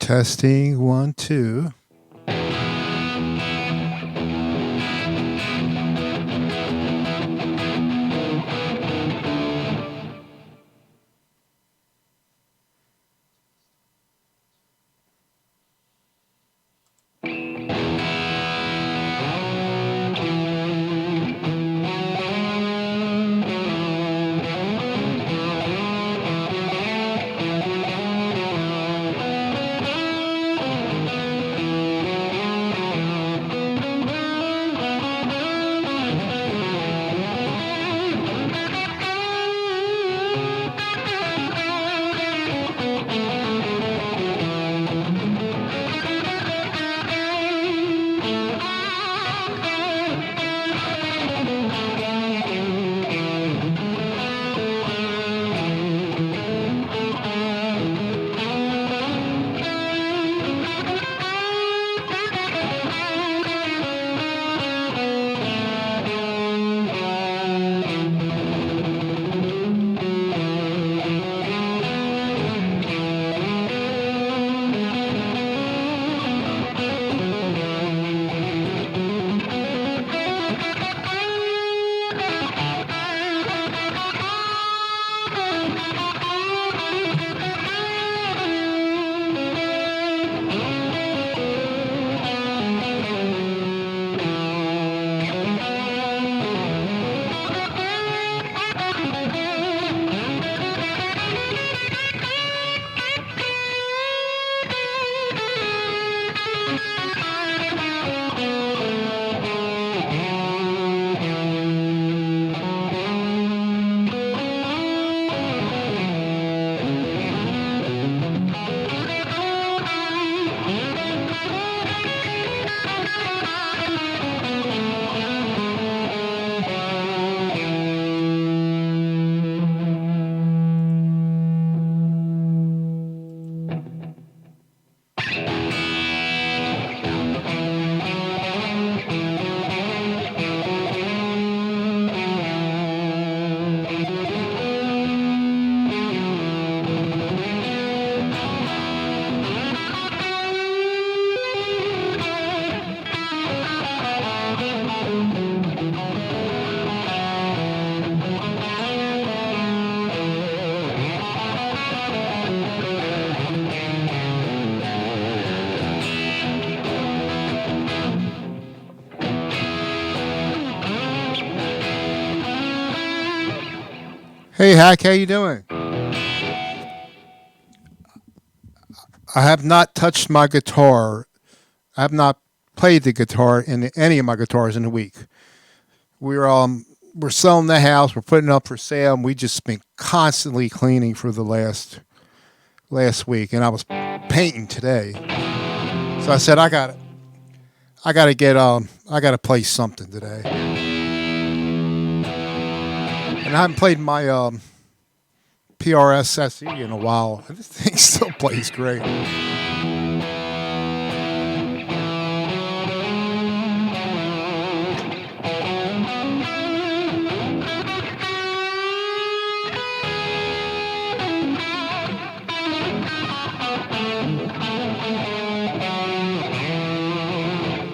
Testing 1, 2. Hey, Hack, how you doing? I have not touched my guitar. I have not played the guitar in any of my guitars in a week. We're selling the house. We're putting it up for sale. And we just been constantly cleaning for the last week, and I was painting today. So I said I got to play something today. And I haven't played my PRS SE in a while. This thing still plays great.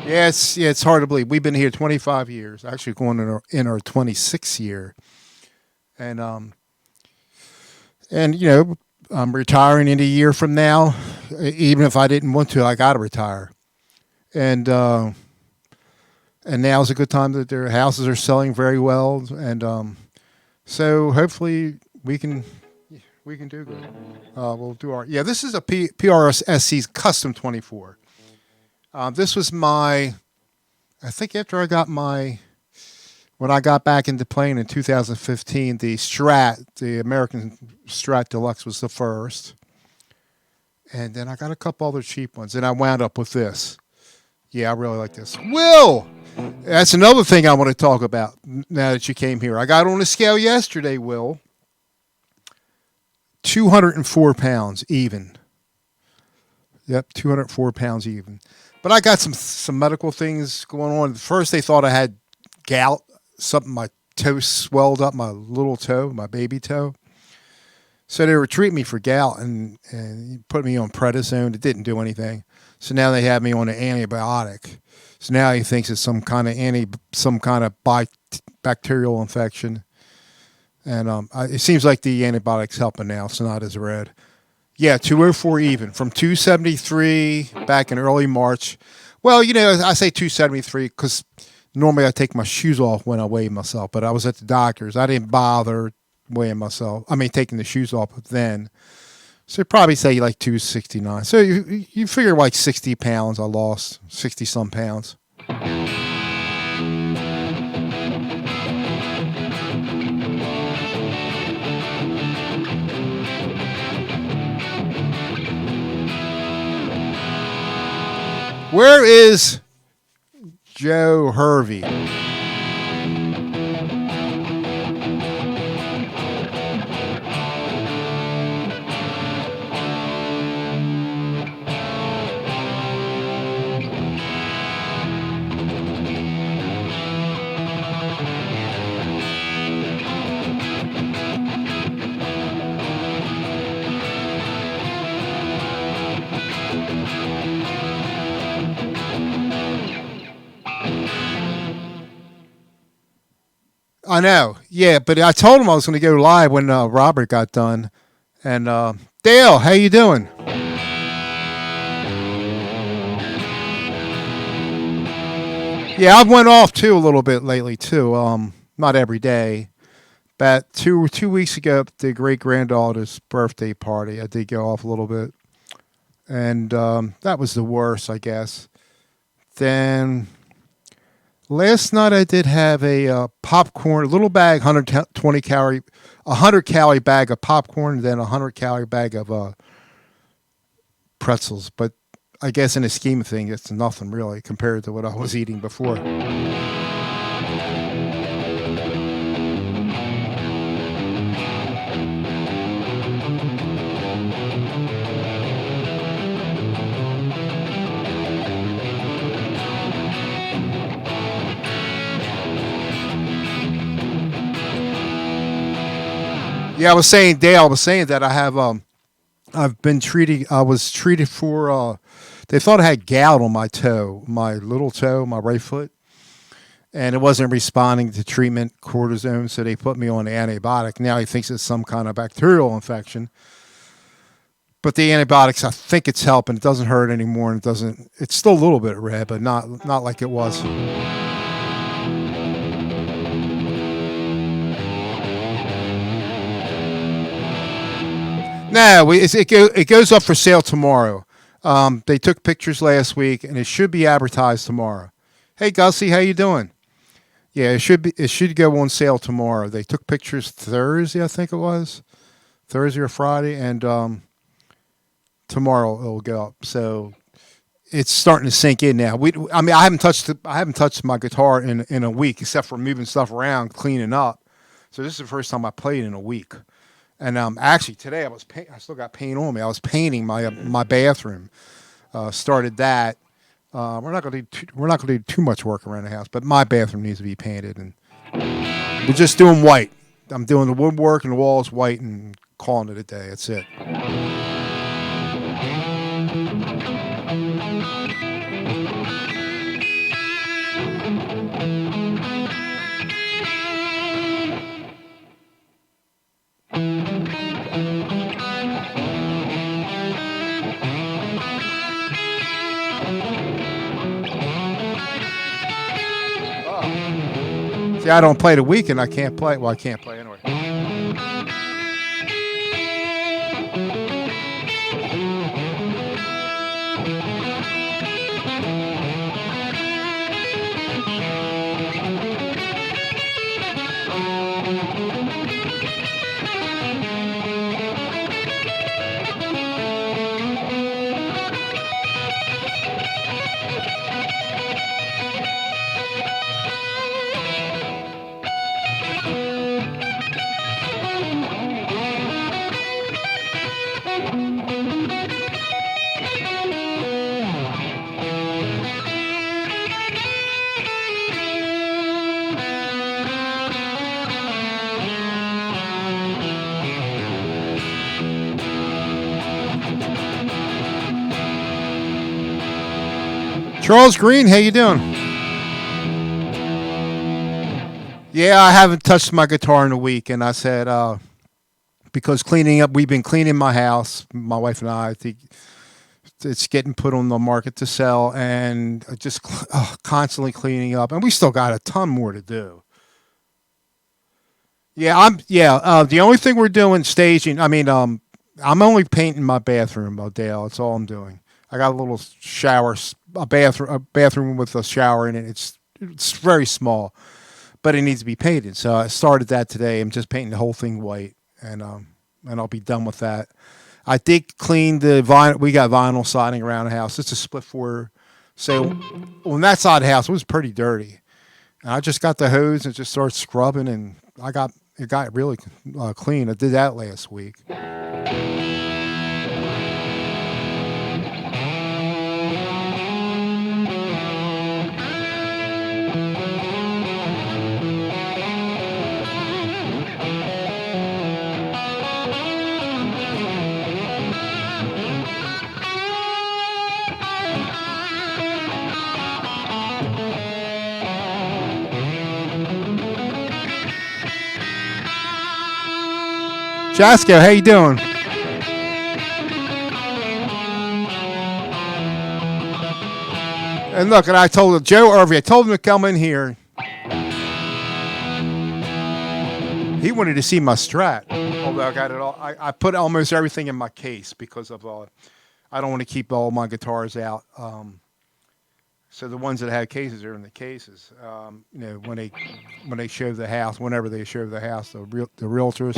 Yeah, it's hard to believe. We've been here 25 years, actually going in our 26th year, and I'm retiring in a year from now. Even if I didn't want to, I got to retire, and now is a good time that their houses are selling very well, and so hopefully we can do good. We'll do our This is a PRS SC's Custom 24. This was I think after when I got back into playing in 2015, the American Strat Deluxe was the first. And then I got a couple other cheap ones, and I wound up with this. Yeah, I really like this. Will! That's another thing I want to talk about now that you came here. I got on the scale yesterday, Will. 204 pounds even. Yep, 204 pounds even. But I got some medical things going on. First, they thought I had gout. My toe swelled up, my little toe, my baby toe. So they were treating me for gout and put me on prednisone. It didn't do anything. So now they have me on an antibiotic. So now he thinks it's some kind of bacterial infection. And it seems like the antibiotics helping now. It's not as red. Yeah, 204 even from 273 back in early March. Well, I say 273 because normally I take my shoes off when I weigh myself, but I was at the doctor's. I didn't bother weighing myself. I mean, taking the shoes off then. So probably say like 269. So you figure like 60 pounds I lost, 60 some pounds. Where is Joe Hervey? I know. Yeah, but I told him I was going to go live when Robert got done. And Dale, how you doing? Yeah, I've went off too a little bit lately too. Not every day. But two weeks ago, at the great granddaughter's birthday party, I did go off a little bit, and that was the worst, I guess. Then last night I did have a popcorn, a little bag, 120 calorie, 100 calorie bag of popcorn, and then 100 calorie bag of pretzels. But I guess in the scheme of things, it's nothing really compared to what I was eating before. Yeah, I was saying that I've been treated. I was treated for. They thought I had gout on my toe, my little toe, my right foot, and it wasn't responding to treatment, cortisone. So they put me on an antibiotic. Now he thinks it's some kind of bacterial infection. But the antibiotics, I think it's helping. It doesn't hurt anymore, and it doesn't. It's still a little bit red, but not like it was. No, it goes up for sale tomorrow. They took pictures last week, and it should be advertised tomorrow. Hey, Gussie, how you doing? Yeah, it should go on sale tomorrow. They took pictures Thursday, I think it was Thursday or Friday, and tomorrow it'll go up. So it's starting to sink in now. I haven't touched my guitar in a week, except for moving stuff around, cleaning up. So this is the first time I played in a week. And actually today I still got paint on me. I was painting my bathroom. Started that. We're not going to do too much work around the house, but my bathroom needs to be painted, and we're just doing white. I'm doing the woodwork and the walls white and calling it a day. That's it. See, I don't play the weekend. I can't play. Well, I can't play anyway. Charles Green, how you doing? Yeah, I haven't touched my guitar in a week, and I said because cleaning up, we've been cleaning my house, my wife and I think it's getting put on the market to sell, and just constantly cleaning up, and we still got a ton more to do. Yeah, I'm. Yeah, the only thing we're doing staging. I mean, I'm only painting my bathroom, Dale. That's all I'm doing. I got a little shower, a bathroom with a shower in it. It's very small, but it needs to be painted. So I started that today. I'm just painting the whole thing white, and I'll be done with that. I did clean the vinyl. We got vinyl siding around the house. It's a split floor. So on that side of the house, it was pretty dirty. And I just got the hose and just started scrubbing, and it got really clean. I did that last week. Jasko, how you doing? And look, and I told Joe Irving, I told him to come in here. He wanted to see my Strat. Although I got it all, I put almost everything in my case because of I don't want to keep all my guitars out. So the ones that had cases are in the cases. When they show the house, whenever they show the house, the realtors.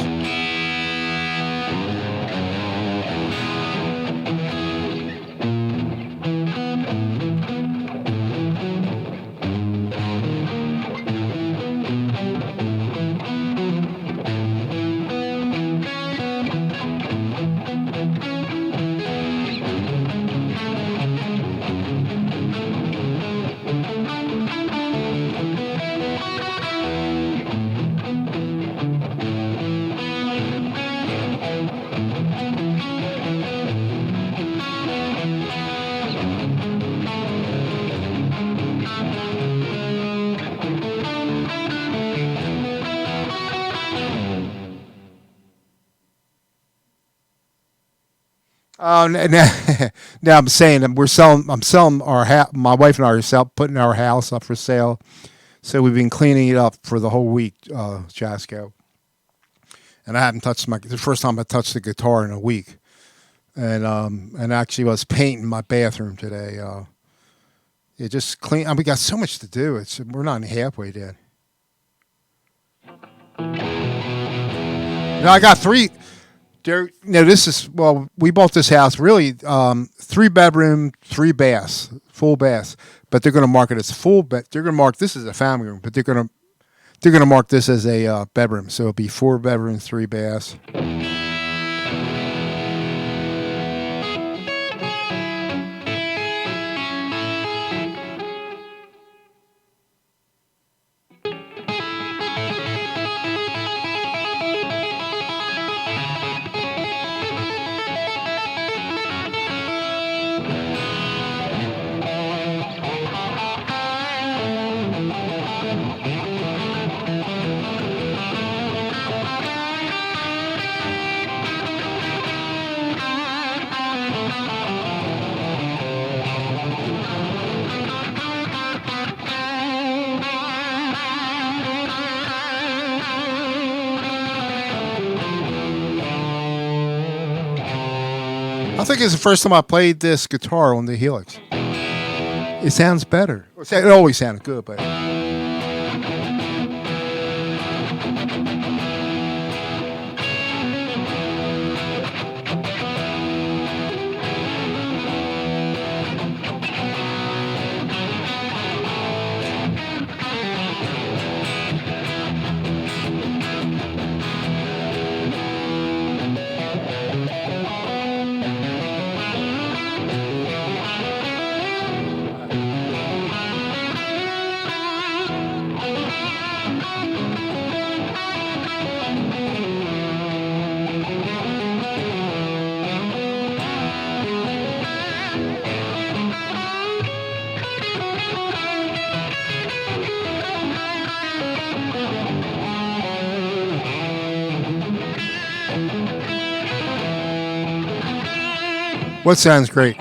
Now I'm saying that we're selling. I'm selling our house. My wife and I are putting our house up for sale. So we've been cleaning it up for the whole week, Jasko. And I haven't touched the first time I touched the guitar in a week. And actually was painting my bathroom today. It just clean. We got so much to do. We're not halfway yet. I got three. We bought this house really 3-bedroom, 3 baths, full baths, but they're going to mark it as full bed. They're going to mark this as a family room, but they're going to mark this as a bedroom. So it'll be 4 bedrooms, 3 baths. I think it's the first time I played this guitar on the Helix. It sounds better. It always sounded good, but. What sounds great?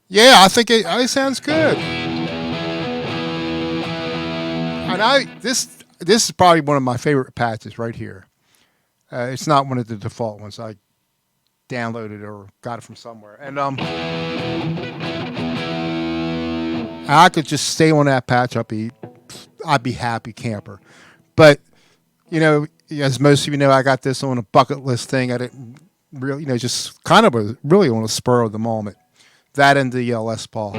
Yeah, I think it sounds good. And this is probably one of my favorite patches right here. It's not one of the default ones. I downloaded or got it from somewhere, and I could just stay on that patch. I'd be happy camper. But as most of you know, I got this on a bucket list thing. I didn't really, just kind of really on a spur of the moment. That and the Les Paul.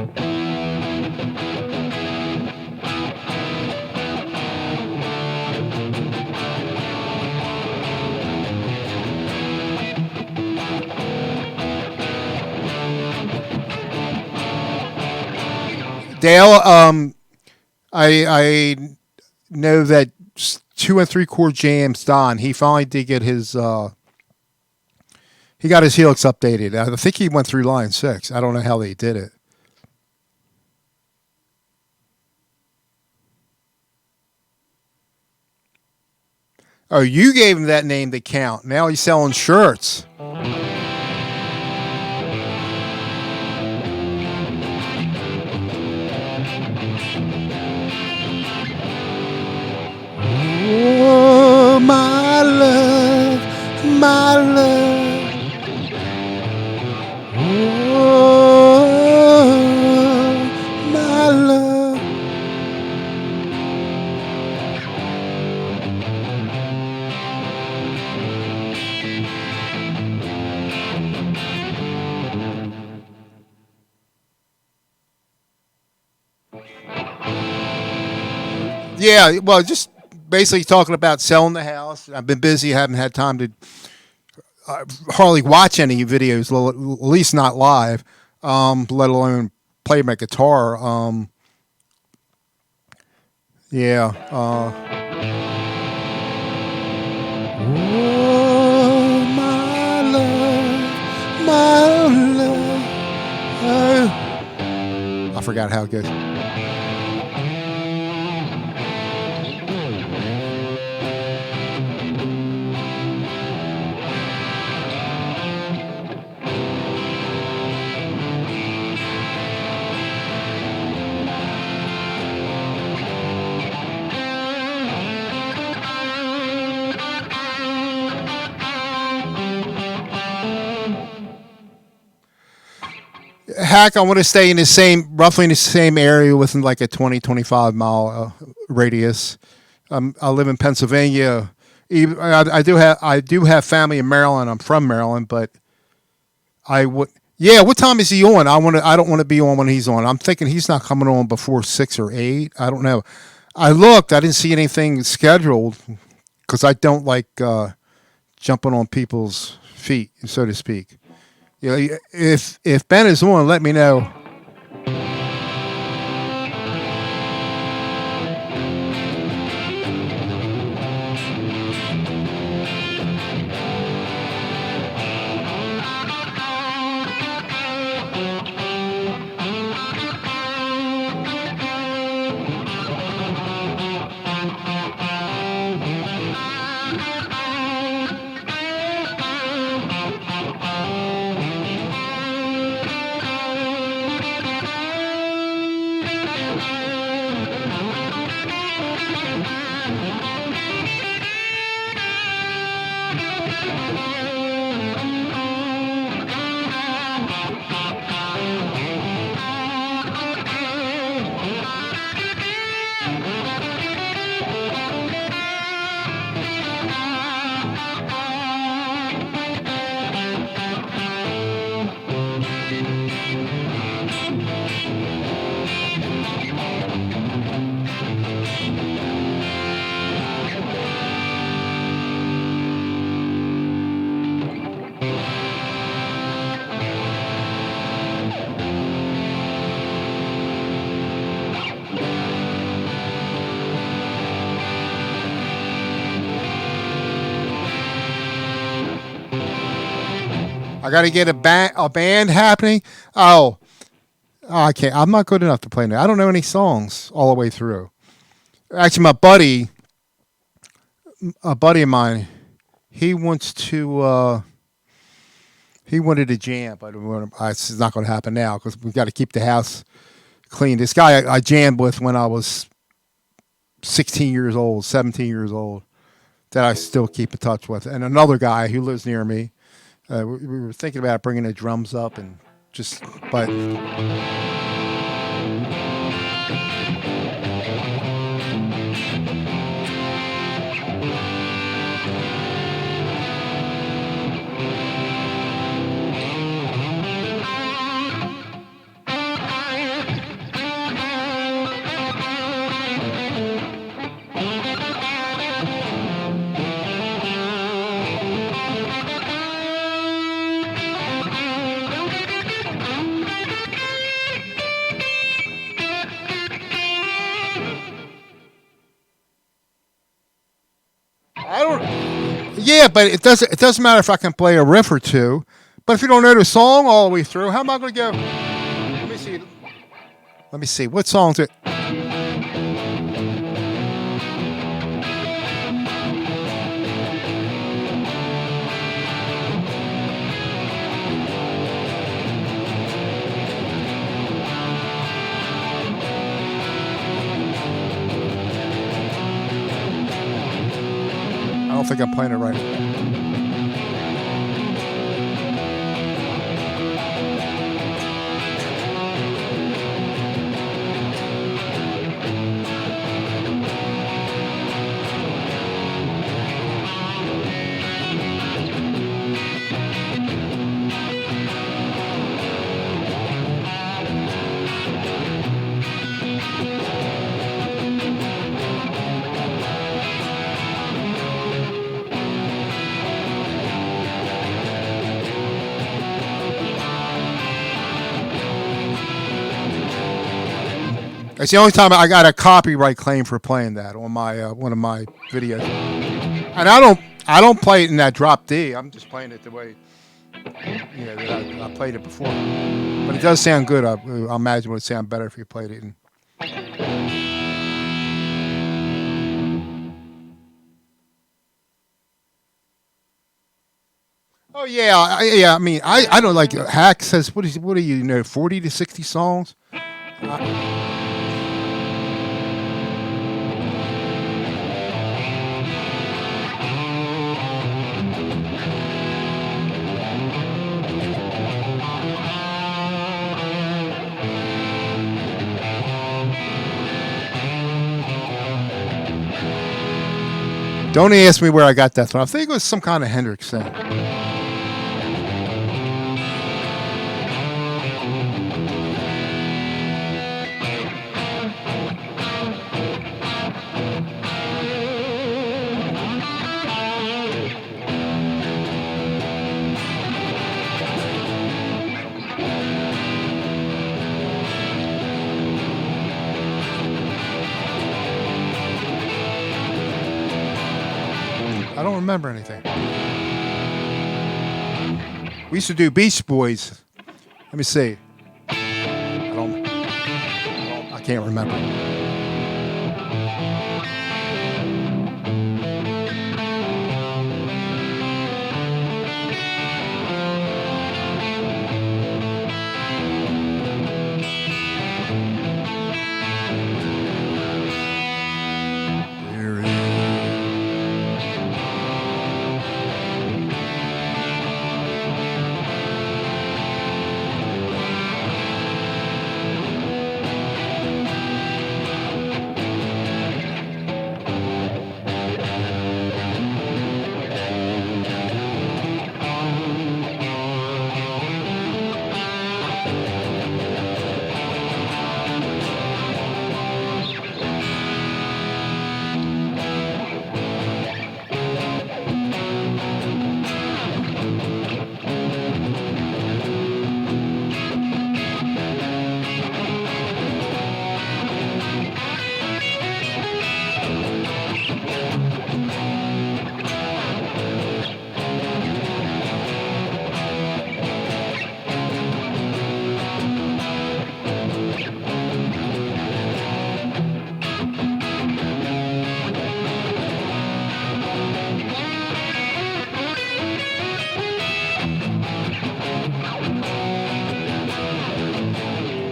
Dale, I know that 2 3/4 jams Don. He finally did get his he got his Helix updated. I think he went through line 6. I don't know how they did it. Oh, you gave him that name to count. Now he's selling shirts. Oh, my love, my love. Oh, my love. Yeah, well, just basically talking about selling the house. I've been busy, haven't had time to hardly watch any videos, at least not live, let alone play my guitar. Yeah. Oh, my love, my love. I forgot how it goes. Hack, I want to stay in roughly in the same area within like a 20-25 mile radius. I live in Pennsylvania. I do have family in Maryland. I'm from Maryland, but I would. Yeah, what time is he on? I don't want to be on when he's on. I'm thinking he's not coming on before 6 or 8. I don't know. I looked. I didn't see anything scheduled because I don't like jumping on people's feet, so to speak. If Ben is on, let me know. I got to get a band happening. Oh, I can't. I'm not good enough to play now. I don't know any songs all the way through. Actually, a buddy of mine, he wants to. He wanted to jam, but it's not going to happen now because we've got to keep the house clean. This guy I jammed with when I was 16 years old, 17 years old, that I still keep in touch with, and another guy who lives near me. We were thinking about bringing the drums up and just, but. I don't. Yeah, but it doesn't. It doesn't matter if I can play a riff or two. But if you don't know the song all the way through, how am I going to go? Let me see. Let me see. What song's it? I don't think I'm playing it right. It's the only time I got a copyright claim for playing that on my one of my videos, and I don't play it in that drop D. I'm just playing it the way that I played it before. But it does sound good. I imagine it would sound better if you played it in. Oh yeah, yeah. I mean, I don't like Hack says what do you know 40 to 60 songs. Don't ask me where I got that from. I think it was some kind of Hendrix thing. I don't remember anything. We used to do Beach Boys. Let me see. I can't remember.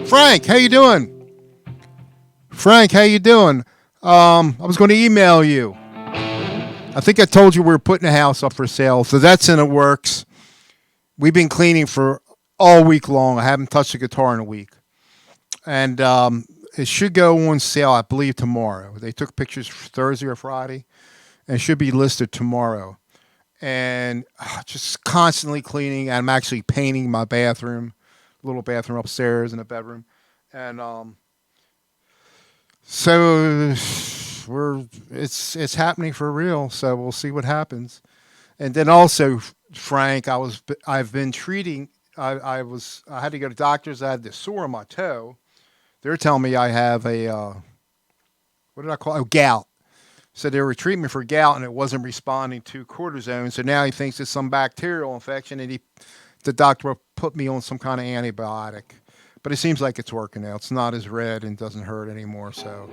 Frank, how you doing? Frank, how you doing? I was going to email you. I think I told you we were putting a house up for sale, so that's in the works. We've been cleaning for all week long. I haven't touched a guitar in a week, and it should go on sale, I believe, tomorrow. They took pictures Thursday or Friday, and it should be listed tomorrow. And just constantly cleaning. I'm actually painting my bathroom, little bathroom upstairs and a bedroom, and so it's happening for real. So we'll see what happens. And then also, Frank, I've been treating. I had to go to doctors. I had this sore on my toe. They're telling me I have a what did I call it? Oh, gout. So they were treating me for gout, and it wasn't responding to cortisone. So now he thinks it's some bacterial infection, and the doctor put me on some kind of antibiotic. But it seems like it's working now. It's not as red and doesn't hurt anymore. So.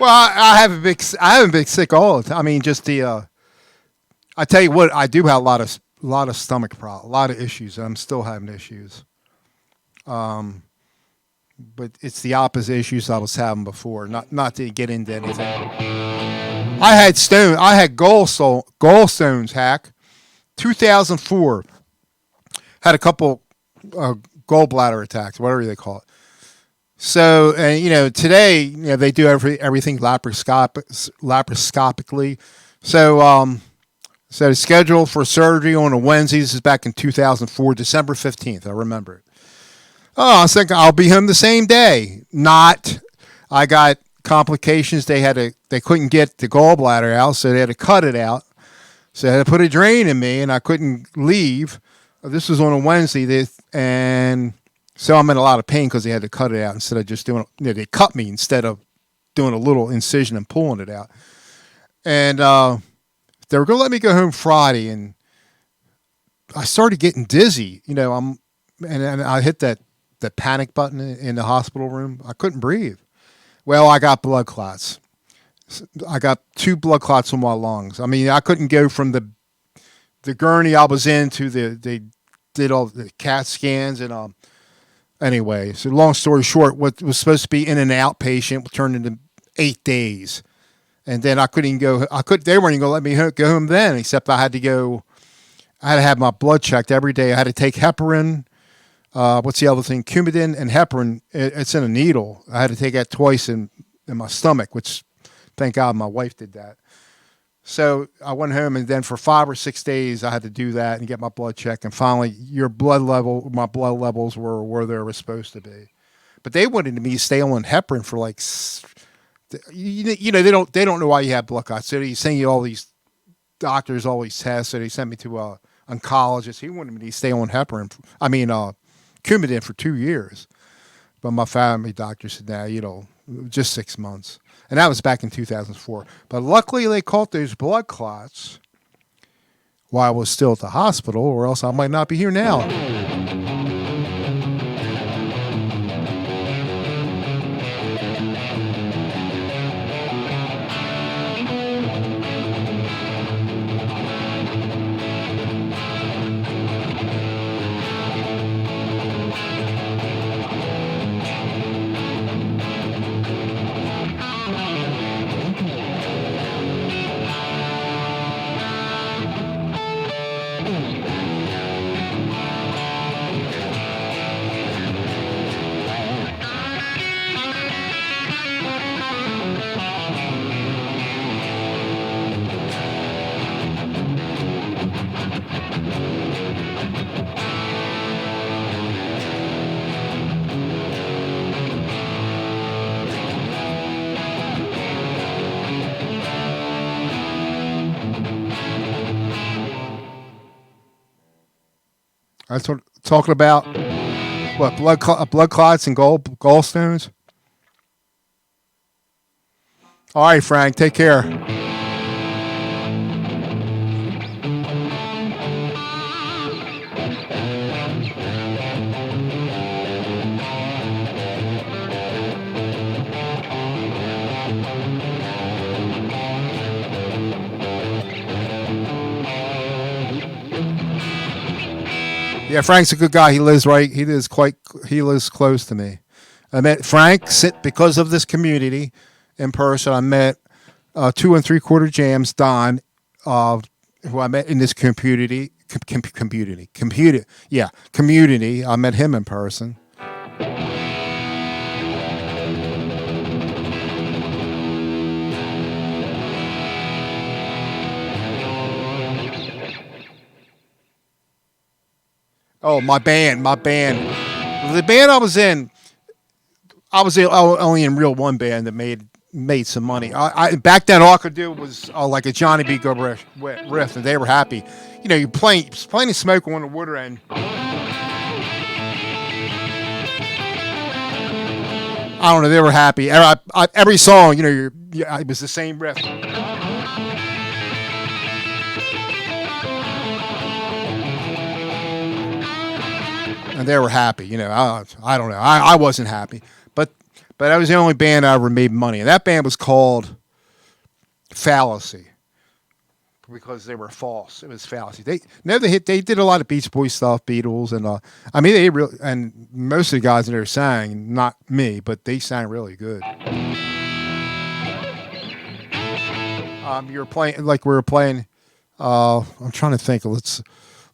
Well, I haven't been sick all the time. I mean, just I tell you what, I do have a lot of stomach problems, a lot of issues. I'm still having issues. But it's the opposite issues I was having before. Not to get into anything. I had gallstones, hack. 2004. Had a couple gallbladder attacks, whatever they call it. So, today, they do everything laparoscopically. So, the schedule for surgery on a Wednesday. This is back in 2004, December 15th. I remember it. Oh, I was thinking I'll be home the same day. Not. I got complications. They couldn't get the gallbladder out, so they had to cut it out. So they had to put a drain in me, and I couldn't leave. This was on a Wednesday, and so I'm in a lot of pain because they had to cut it out instead of just doing. They cut me instead of doing a little incision and pulling it out. And they were going to let me go home Friday, and I started getting dizzy. And I hit that panic button in the hospital room. I couldn't breathe. Well, I got blood clots. I got 2 blood clots in my lungs. I mean, I couldn't go from the gurney I was in to they did all the CAT scans and anyway. So long story short, what was supposed to be in and outpatient turned into 8 days, and then I couldn't even go. They weren't even going to let me go home then, except I had to go. I had to have my blood checked every day. I had to take heparin. What's the other thing? Coumadin and heparin. It's in a needle. I had to take that twice in my stomach, which thank God my wife did that. So I went home, and then for 5 or 6 days, I had to do that and get my blood checked. And finally, my blood levels were where they were supposed to be. But they wanted me to stay on heparin for like, they don't know why you have blood clots. So they send you all these doctors, all these tests. So they sent me to an oncologist. He wanted me to stay on heparin. Coumadin for 2 years. But my family doctor said, nah, just 6 months. And that was back in 2004. But luckily, they caught those blood clots while I was still at the hospital, or else I might not be here now. That's what talking about. What blood clots and gallstones? All right, Frank. Take care. Yeah, Frank's a good guy. He lives right. He lives close to me. I met Frank because of this community in person. I met 2 3/4 Jams Don, uh, who I met in this community. I met him in person. Oh, the band I was in. I was only in real one band that made some money. Back then all I could do was like a Johnny B. Good riff, and they were happy. You know, you're playing Smoke on the Water End. I don't know. They were happy. Every song, it was the same riff. And they were happy. I don't know. I wasn't happy, but that was the only band I ever made money. And that band was called Fallacy because they were false. It was Fallacy. They never hit. They did a lot of Beach Boys stuff, Beatles, and I mean and most of the guys in there sang, not me, but they sang really good. You're playing like we were playing. I'm trying to think.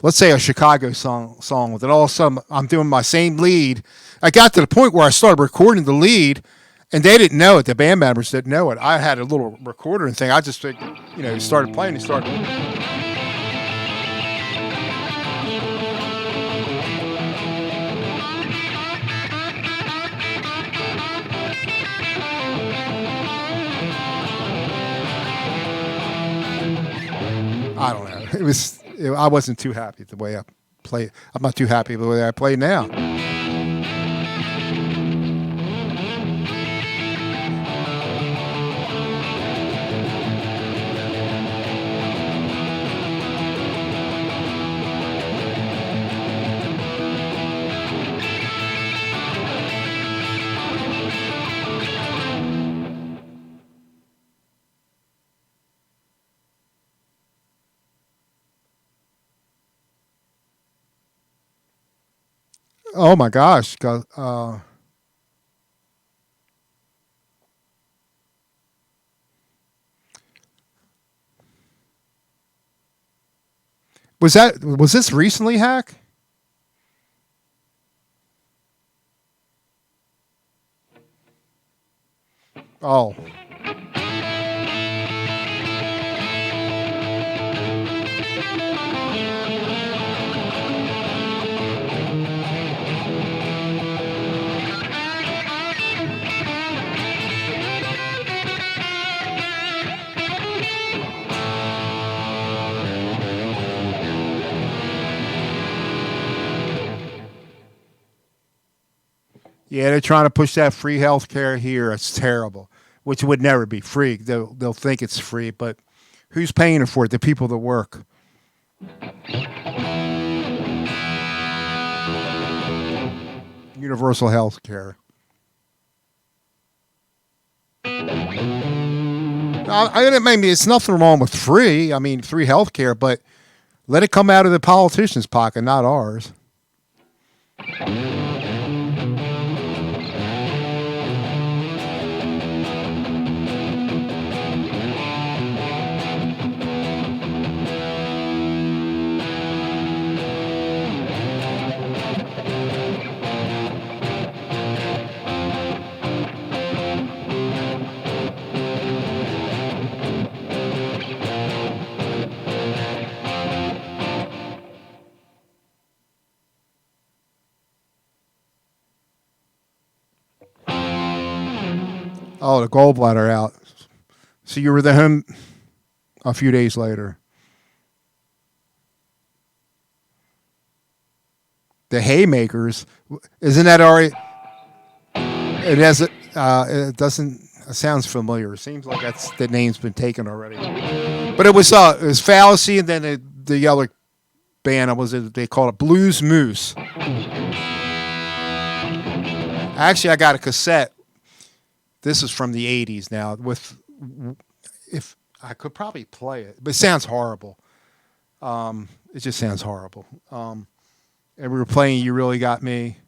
Let's say a Chicago song with it. All of a sudden, I'm doing my same lead. I got to the point where I started recording the lead, and they didn't know it. The band members didn't know it. I had a little recorder and thing. I just, started playing and started. I don't know. I wasn't too happy the way I played. I'm not too happy with the way I play now. Oh my gosh. Was this recently, Hack? Oh. Yeah, they're trying to push that free health care here. It's terrible, which would never be free. They'll think it's free, but who's paying for it? The people that work. Universal health care. Maybe it's nothing wrong with free. I mean, free health care, but let it come out of the politician's pocket, not ours. Oh, the gallbladder out. So you were the home a few days later. the Haymakers. Isn't that already? It has it. It doesn't. It sounds familiar. It seems like that's the name's been taken already. But it was Fallacy, and then the other band they called it Blues Moose. Actually, I got a cassette. This is from the '80s now. If I could probably play it, but it sounds horrible. It just sounds horrible. And we were playing "You Really Got Me."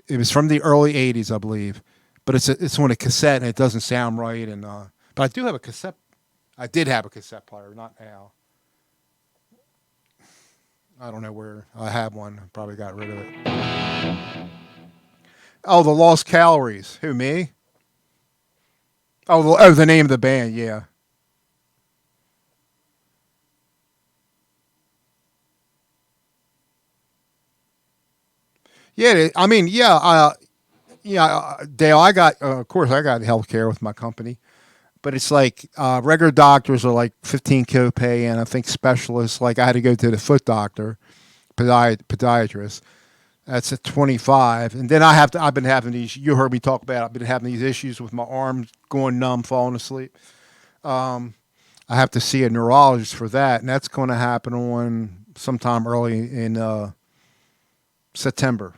It was from the early '80s, I believe, but it's on a cassette and it doesn't sound right. And but I do have a cassette. I did have a cassette player, not now. I don't know where I have one. I probably got rid of it. Oh, the Lost Calories. Who, me? Oh, the name of the band. Yeah. Yeah. I mean, yeah. Yeah, Dale. Of course, I got health care with my company, but it's like regular doctors are like 15 copay, and I think specialists, like I had to go to the foot doctor, podiatrist. That's at 25, and then I've been having these. You heard me talk about. I've been having these issues with my arms going numb, falling asleep. Um, I have to see a neurologist for that, and that's going to happen on sometime early in September.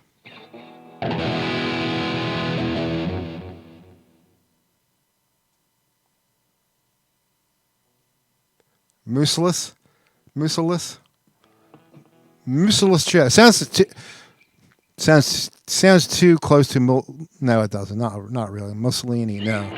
Mucilis, Mucilis, Mucilis chest. Sounds too close to no, it doesn't. Not really. Mussolini, no.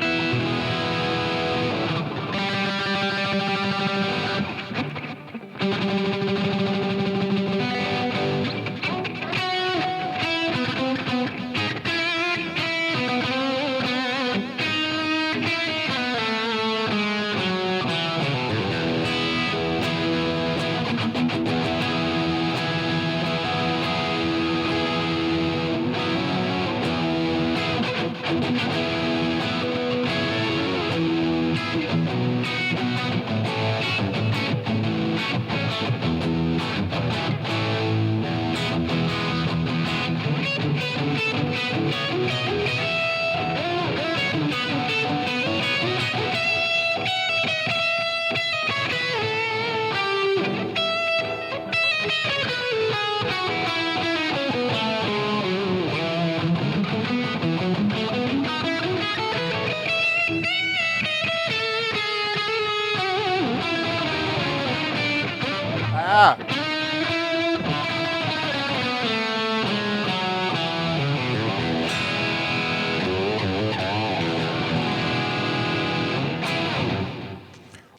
Ah.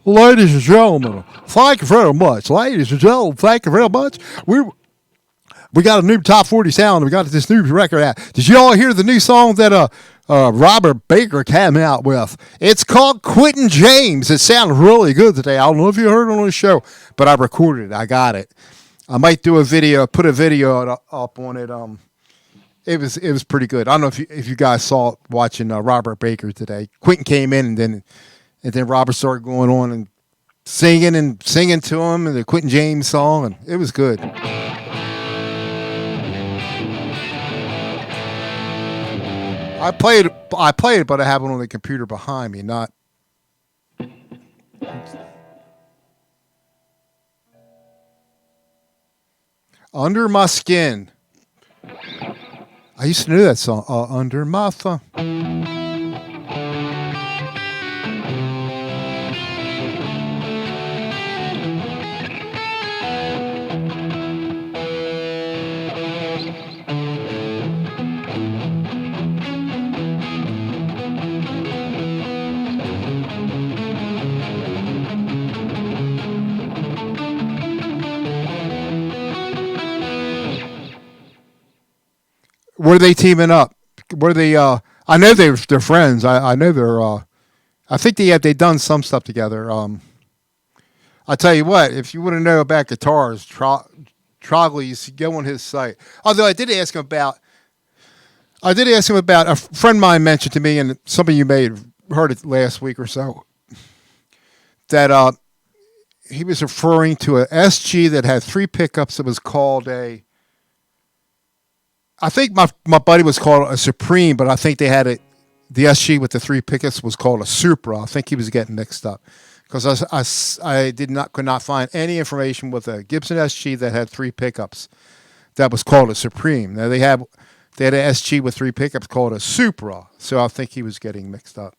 Ladies and gentlemen, thank you very much. Ladies and gentlemen, thank you very much. We got a new top 40 sound. We got this new record out. Did you all hear the new song that Robert Baker came out with? It's called Quentin James. It sounded really good today. I don't know if you heard it on the show, but I recorded it. I got it. I might do a video, put a video up on it. It was pretty good. I don't know if you guys saw it watching Robert Baker today. Quentin came in and then Robert started going on and singing to him and the Quentin James song, and it was good. I played it, but I have it on the computer behind me, not. Under My Skin. I used to know that song. Under My Thumb. Were they teaming up? Were they? I know they're friends. I know they're. I think they done some stuff together. I tell you what, if you want to know about guitars, Trogley's, go on his site. Although I did ask him about a friend of mine mentioned to me, and some of you may have heard it last week or so, that he was referring to a SG that had three pickups. It was called a. I think my buddy was called a Supreme, but I think they had it. The SG with the three pickups was called a Supra. I think he was getting mixed up because I could not find any information with a Gibson SG that had three pickups that was called a Supreme. Now they had an SG with three pickups called a Supra, so I think he was getting mixed up.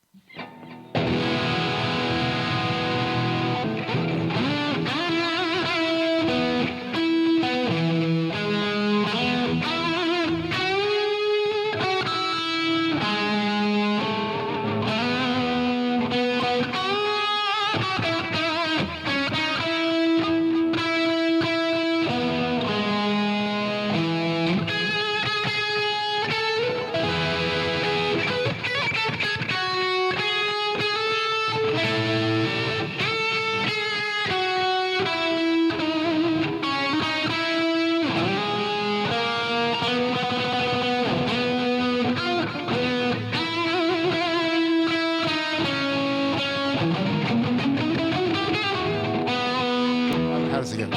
How does it go?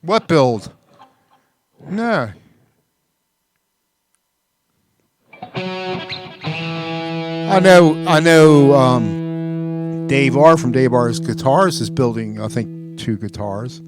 What build? No. I know. Dave R from Dave R's Guitars is building, I think, two guitars.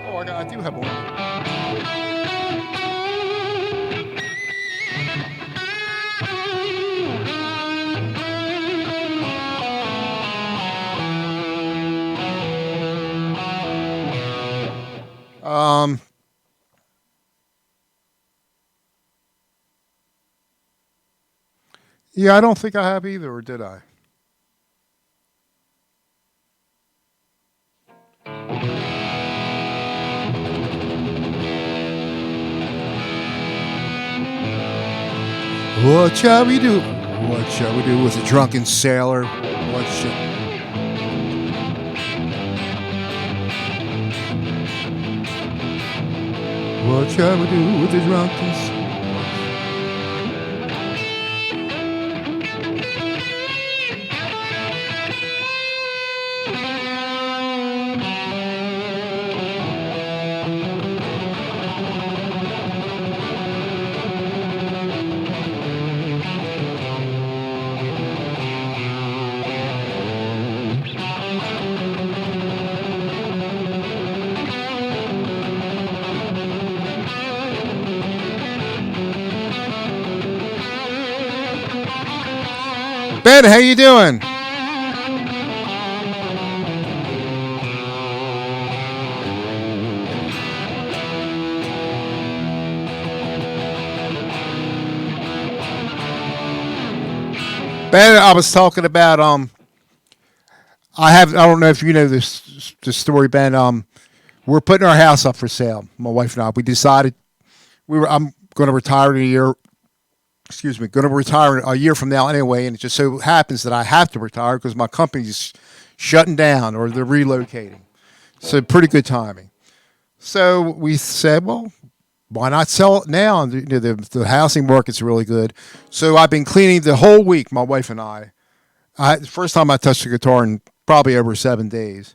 Oh, I do have one. Um, yeah, I don't think I have either, or did I? What shall we do? What shall we do with a drunken sailor? What shall... What shall we do with the drunken sailor? Ben, how you doing? Ben, I was talking about I don't know if you know this story, Ben. We're putting our house up for sale. My wife and I. We decided I'm going to retire in a year. Excuse me, going to retire a year from now anyway, and it just so happens that I have to retire because my company's shutting down or they're relocating. So pretty good timing. So we said, well, why not sell it now? And the housing market's really good. So I've been cleaning the whole week. My wife and the first time I touched the guitar in probably over 7 days,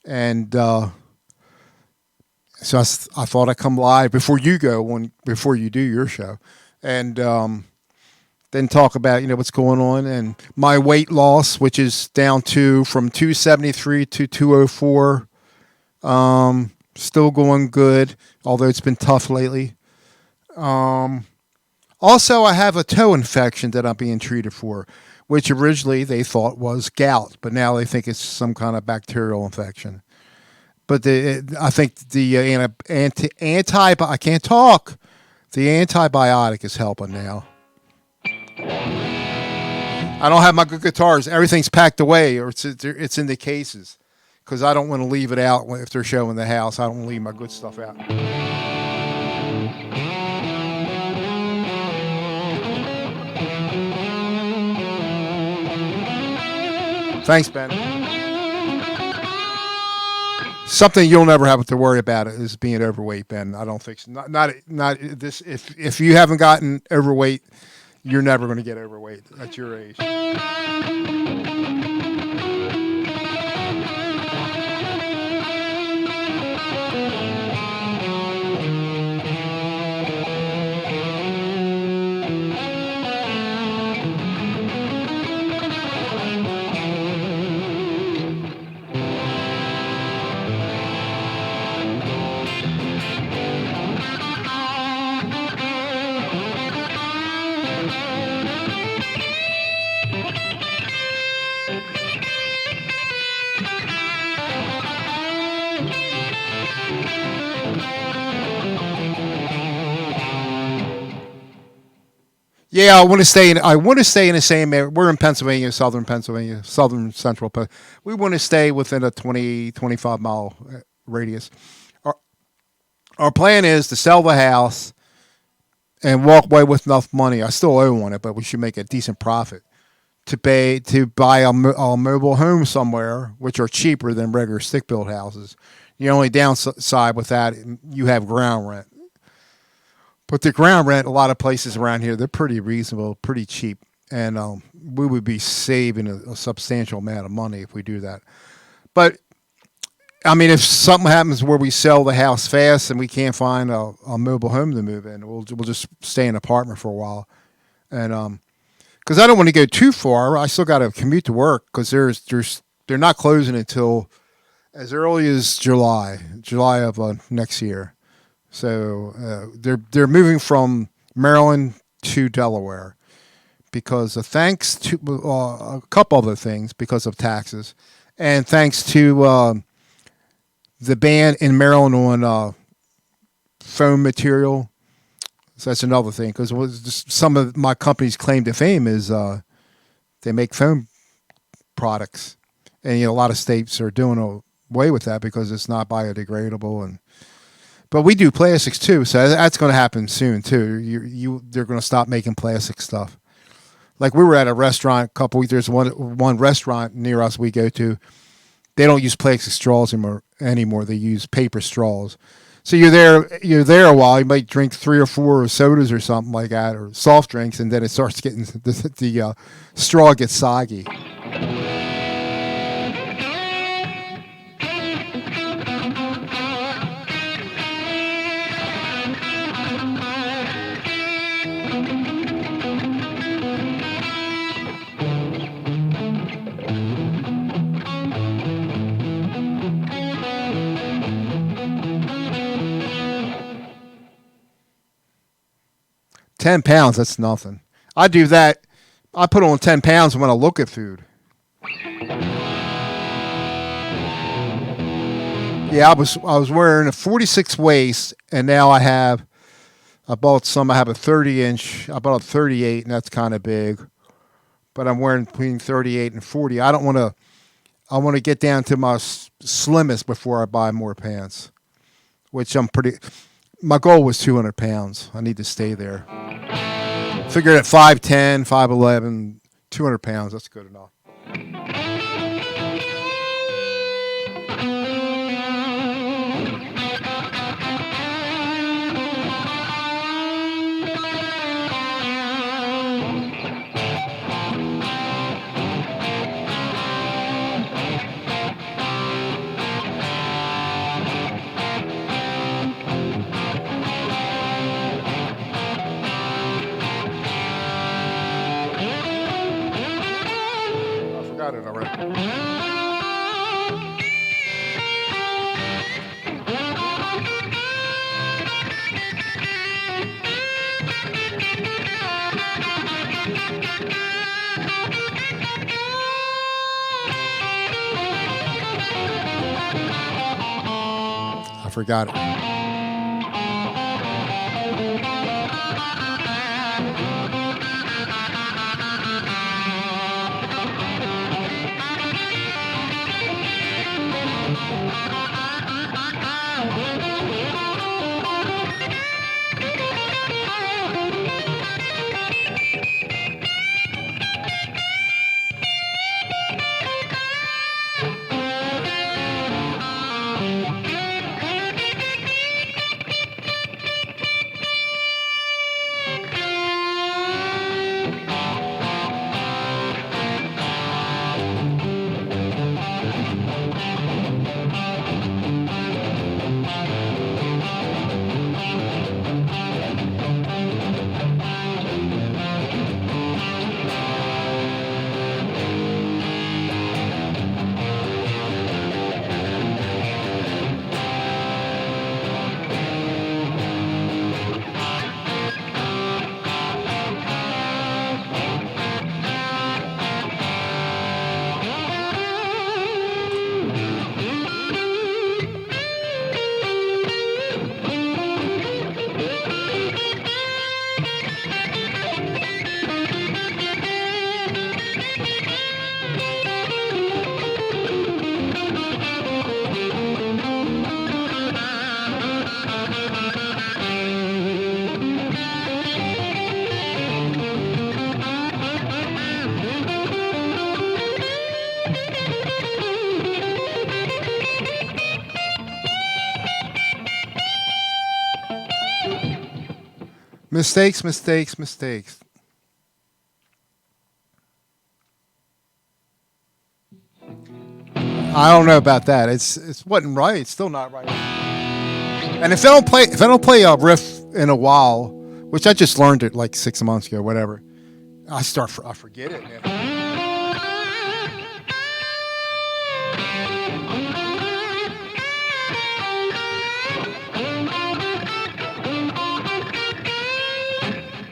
and so I thought I'd come live before you before you do your show, and then talk about what's going on and my weight loss, which is down from 273 to 204. Still going good, although it's been tough lately. Also, I have a toe infection that I'm being treated for, which originally they thought was gout, but now they think it's some kind of bacterial infection. But I think the I can't talk. The antibiotic is helping now. I don't have my good guitars. Everything's packed away, or it's in the cases, because I don't want to leave it out if they're showing the house. I don't want to leave my good stuff out. Thanks, Ben. Something you'll never have to worry about is being overweight, Ben. I don't think so. Not this. If you haven't gotten overweight, you're never going to get overweight at your age. Yeah, I want to stay in. I want to stay in the same area. We're in Pennsylvania, southern central. But we want to stay within a 25 mile radius. Our plan is to sell the house and walk away with enough money. I still owe on it, but we should make a decent profit to buy a mobile home somewhere, which are cheaper than regular stick built houses. The only downside with that, you have ground rent. But the ground rent, a lot of places around here, they're pretty reasonable, pretty cheap. And we would be saving a substantial amount of money if we do that. But, I mean, if something happens where we sell the house fast and we can't find a mobile home to move in, we'll just stay in an apartment for a while. And because I don't want to go too far. I still got to commute to work because they're not closing until as early as July of next year. So they're moving from Maryland to Delaware because of thanks to a couple other things because of taxes, and thanks to the ban in Maryland on foam material. So that's another thing because some of my company's claim to fame is they make foam products, and a lot of states are doing away with that because it's not biodegradable But we do plastics too, so that's going to happen soon too. They're going to stop making plastic stuff. Like we were at a restaurant a couple weeks. There's one restaurant near us we go to. They don't use plastic straws anymore. They use paper straws. So you're there a while. You might drink 3 or 4 sodas or something like that, or soft drinks, and then it starts getting the straw gets soggy. £10, that's nothing. I do that I put on 10 pounds when I look at food. Yeah, I was wearing a 46 waist, and now I bought some. I have a 30-inch. I bought a 38, and that's kind of big. But I'm wearing between 38 and 40. I don't want to. I want to get down to my slimmest before I buy more pants. Which I'm pretty. My goal was 200 pounds. I need to stay there. Figured at 5'10", 5'11", 200 pounds. That's good enough. I forgot it already. I forgot it. Mistakes, mistakes, mistakes. I don't know about that. It's wasn't right. It's still not right. And if I don't play a riff in a while, which I just learned it like 6 months ago, whatever, I forget it. Man.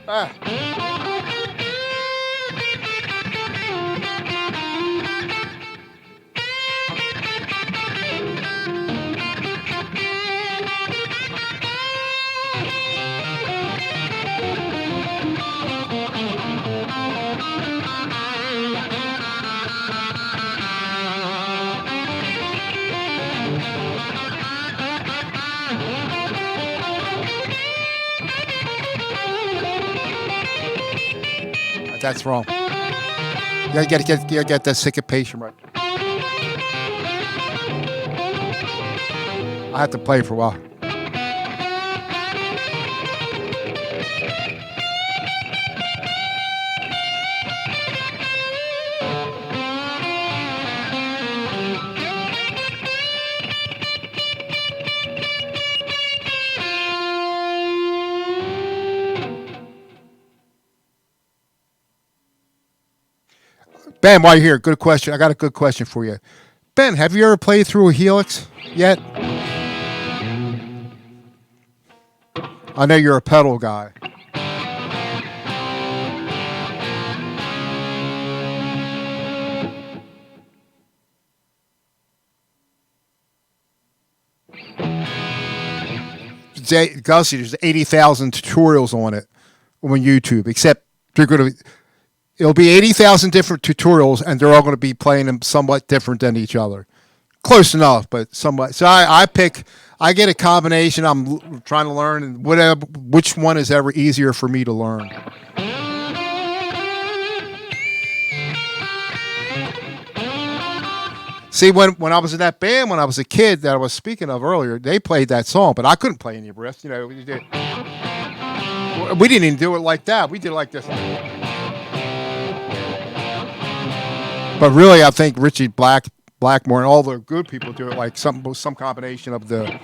Ah. That's wrong. You gotta get that syncopation right. I have to play for a while. Ben, while you're here, good question. I got a good question for you. Ben, have you ever played through a Helix yet? I know you're a pedal guy. Gussie, there's 80,000 tutorials on it on YouTube. Except it'll be 80,000 different tutorials, and they're all going to be playing them somewhat different than each other. Close enough, but somewhat. So I get a combination. I'm trying to learn, and which one is ever easier for me to learn. See, when I was in that band, when I was a kid that I was speaking of earlier, they played that song, but I couldn't play any riffs. We didn't even do it like that. We did it like this. But really, I think Richie Blackmore and all the good people do it like some combination of the.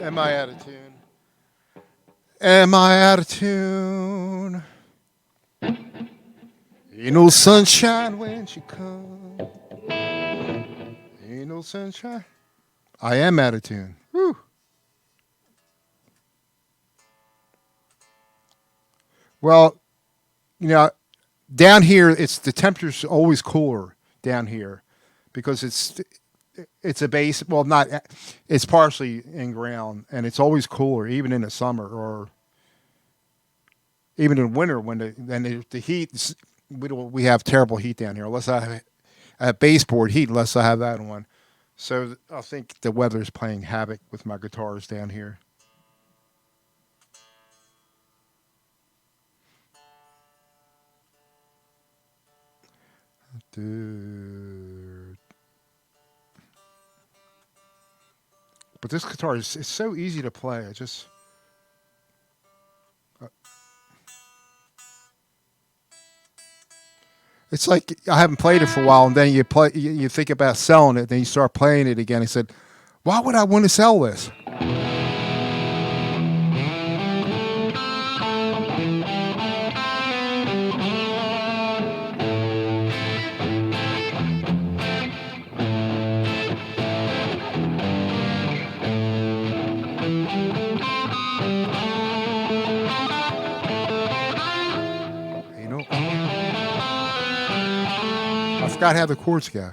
Am I out of tune? Am I out of tune? Ain't no sunshine when she comes. Ain't no sunshine. I am out of tune. Whew. Well, down here the temperature's always cooler down here because it's a base. Well, not it's partially in ground, and it's always cooler, even in the summer or even in winter when the heat. We have terrible heat down here. Unless I have baseboard heat, unless I have that on. So I think the weather's playing havoc with my guitars down here. But this guitar it's so easy to play. It just it's like I haven't played it for a while, and then you think about selling it, then you start playing it again. He said, "Why would I want to sell this?" I forgot how the chords go.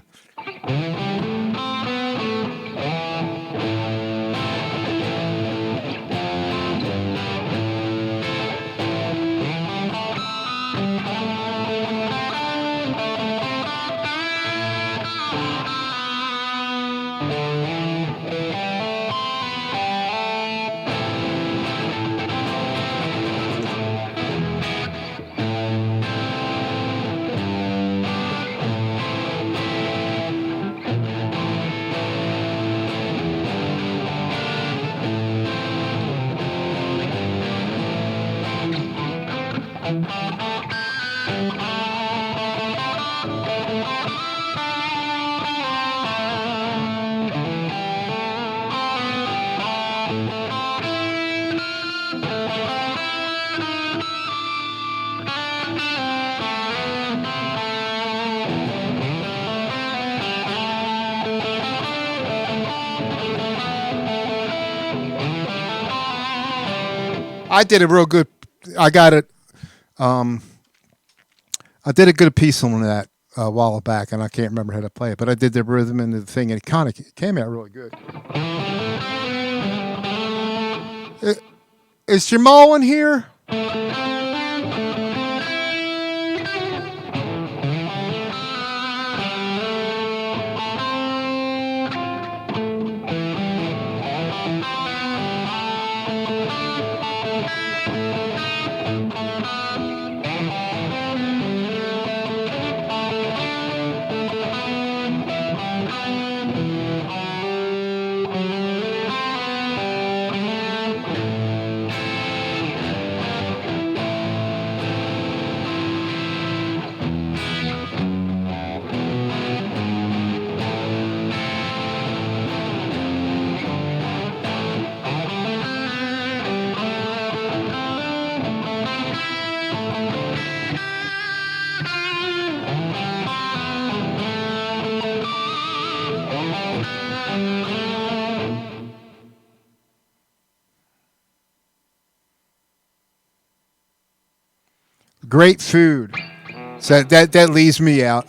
I did a real good. I got it. I did a good piece on that a while back, and I can't remember how to play it, but I did the rhythm and the thing, and it kind of came out really good. Is Jamal in here? great food. So that leaves me out.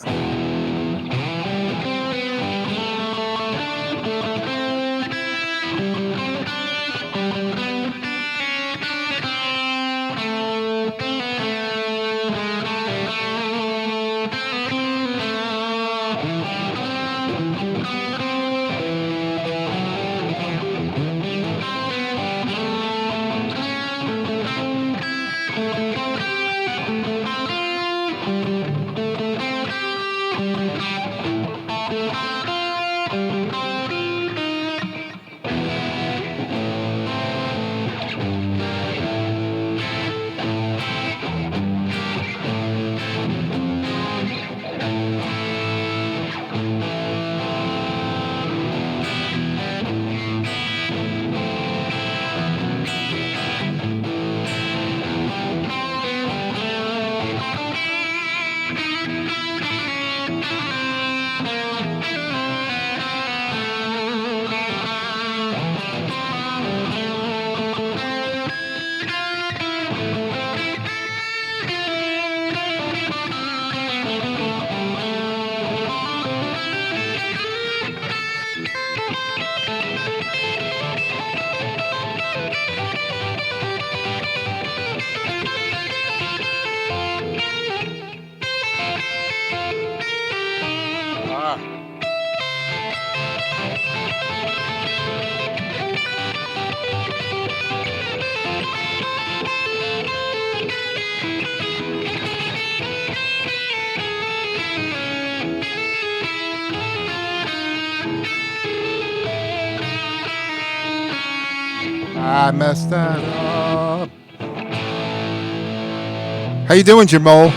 I messed that up. How you doing, Jamal?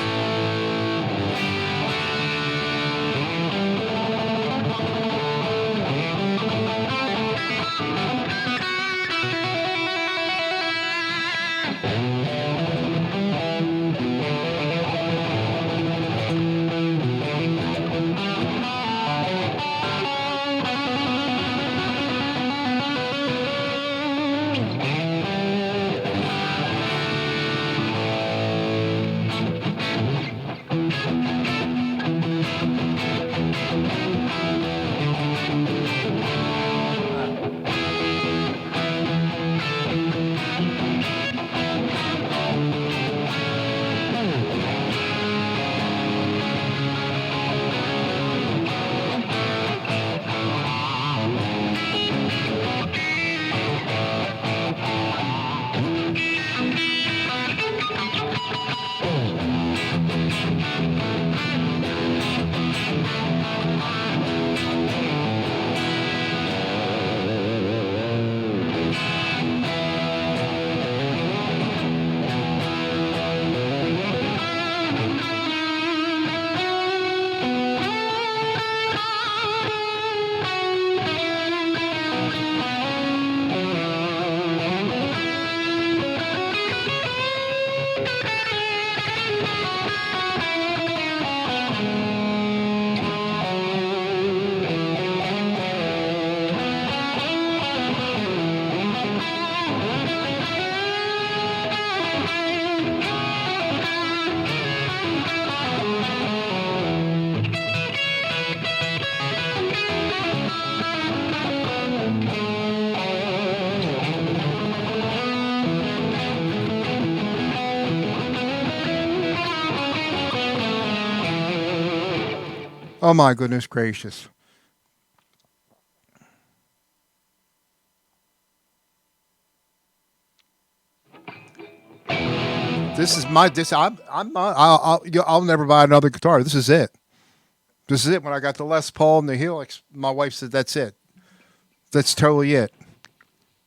Oh my goodness gracious! This is my this. I'm not. I'll never buy another guitar. This is it. This is it. When I got the Les Paul and the Helix, my wife said, "That's it. That's totally it."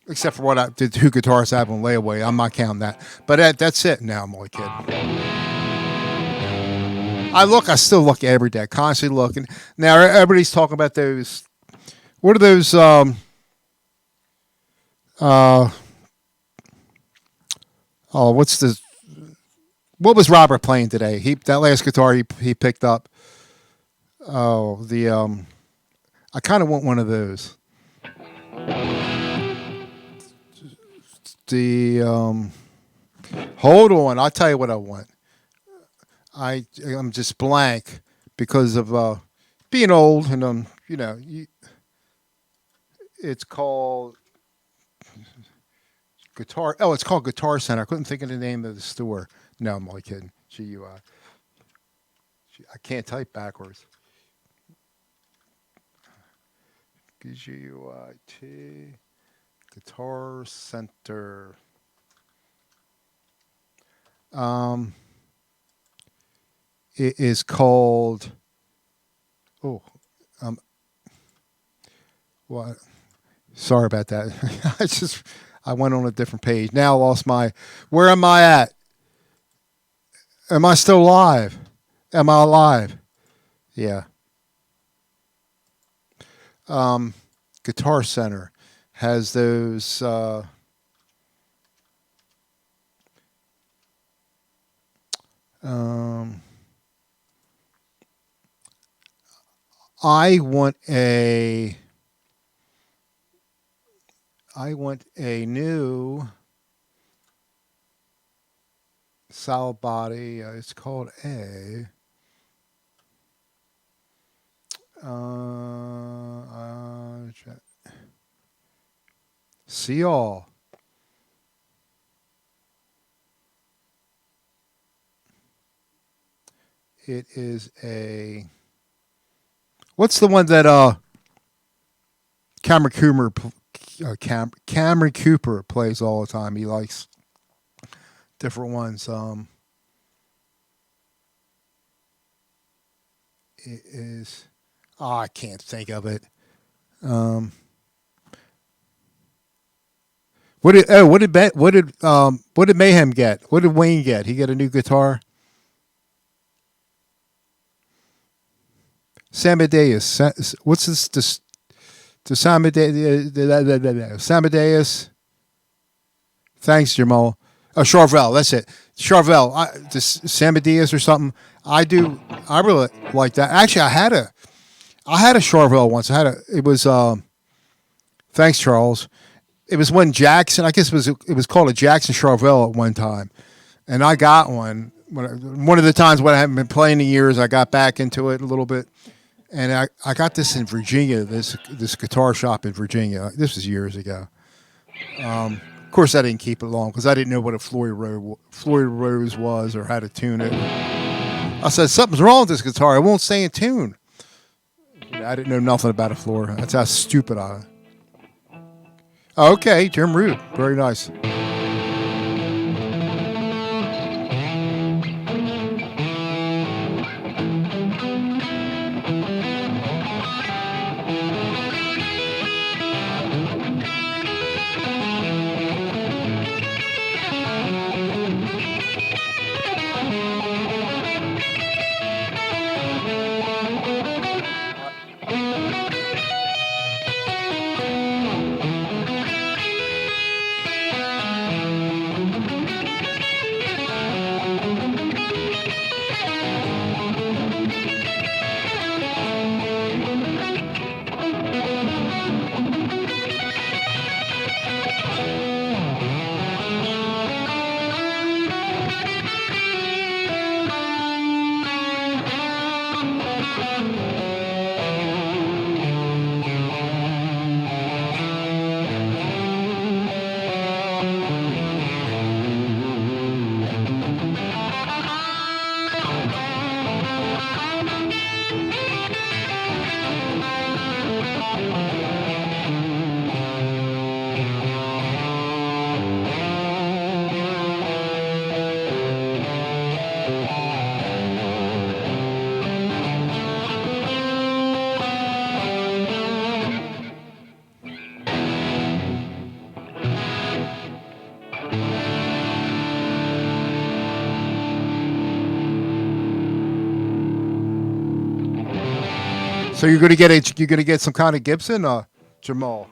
Except for what the two guitars I have on layaway. I'm not counting that. But that's it now. I'm only kidding. I still look every day, constantly looking. Now everybody's talking about those. What are those? Uh, oh, what's the? What was Robert playing today? That last guitar he picked up. Oh, the I kind of want one of those. The hold on, I'll tell you what I want. I'm just blank because of being old, and it's called Guitar. Oh, it's called Guitar Center. I couldn't think of the name of the store. No, I'm only kidding. I can't type backwards. GUIT Guitar Center. Um, it is called. Oh, um, well, sorry about that. I went on a different page. Now I lost my. Where am I at? Am I still live? Am I alive? Yeah. Guitar Center has those. Um, I want a. I want a new solid body. It's called a. See all. It is a. What's the one that Cameron Cooper Cameron Cooper plays all the time? He likes different ones. It is. Oh, I can't think of it. What did Mayhem get? What did Wayne get? He get a new guitar. Samadeus. What's this? To Samadeus. Thanks, Jamal. Oh, Charvel. That's it. Charvel. Samadeus or something. I really like that. Actually, I had a Charvel once. It was. Thanks, Charles. It was when Jackson. I guess it was called a Jackson Charvel at one time, and I got one. One of the times when I haven't been playing in years, I got back into it a little bit. And I got this in Virginia, this guitar shop in Virginia. This was years ago. Of course, I didn't keep it long because I didn't know what a Floyd Rose was or how to tune it. I said, something's wrong with this guitar. It won't stay in tune. I didn't know nothing about a Floyd. That's how stupid I am. Okay, Jim Root. Very nice. So you're gonna get some kind of Gibson, Jamal?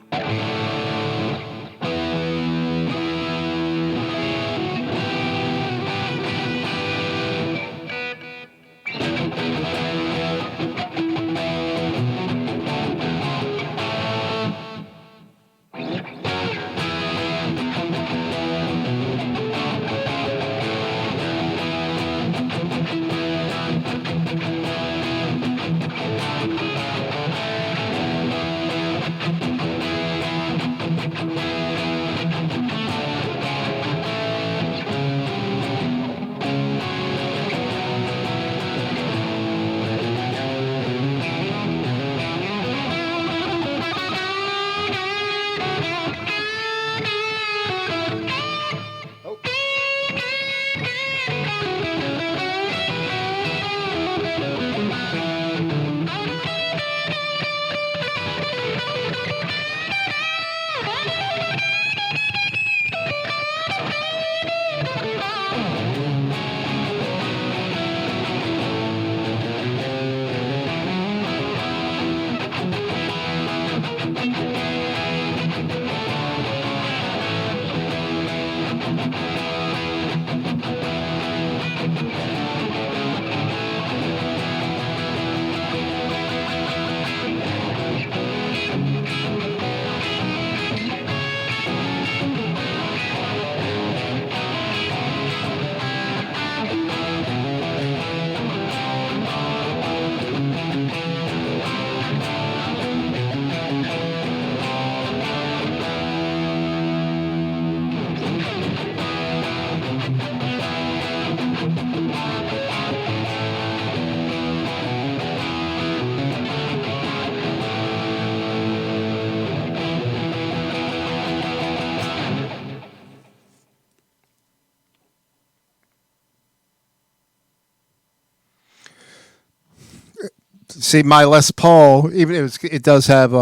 See, my Les Paul, even it does have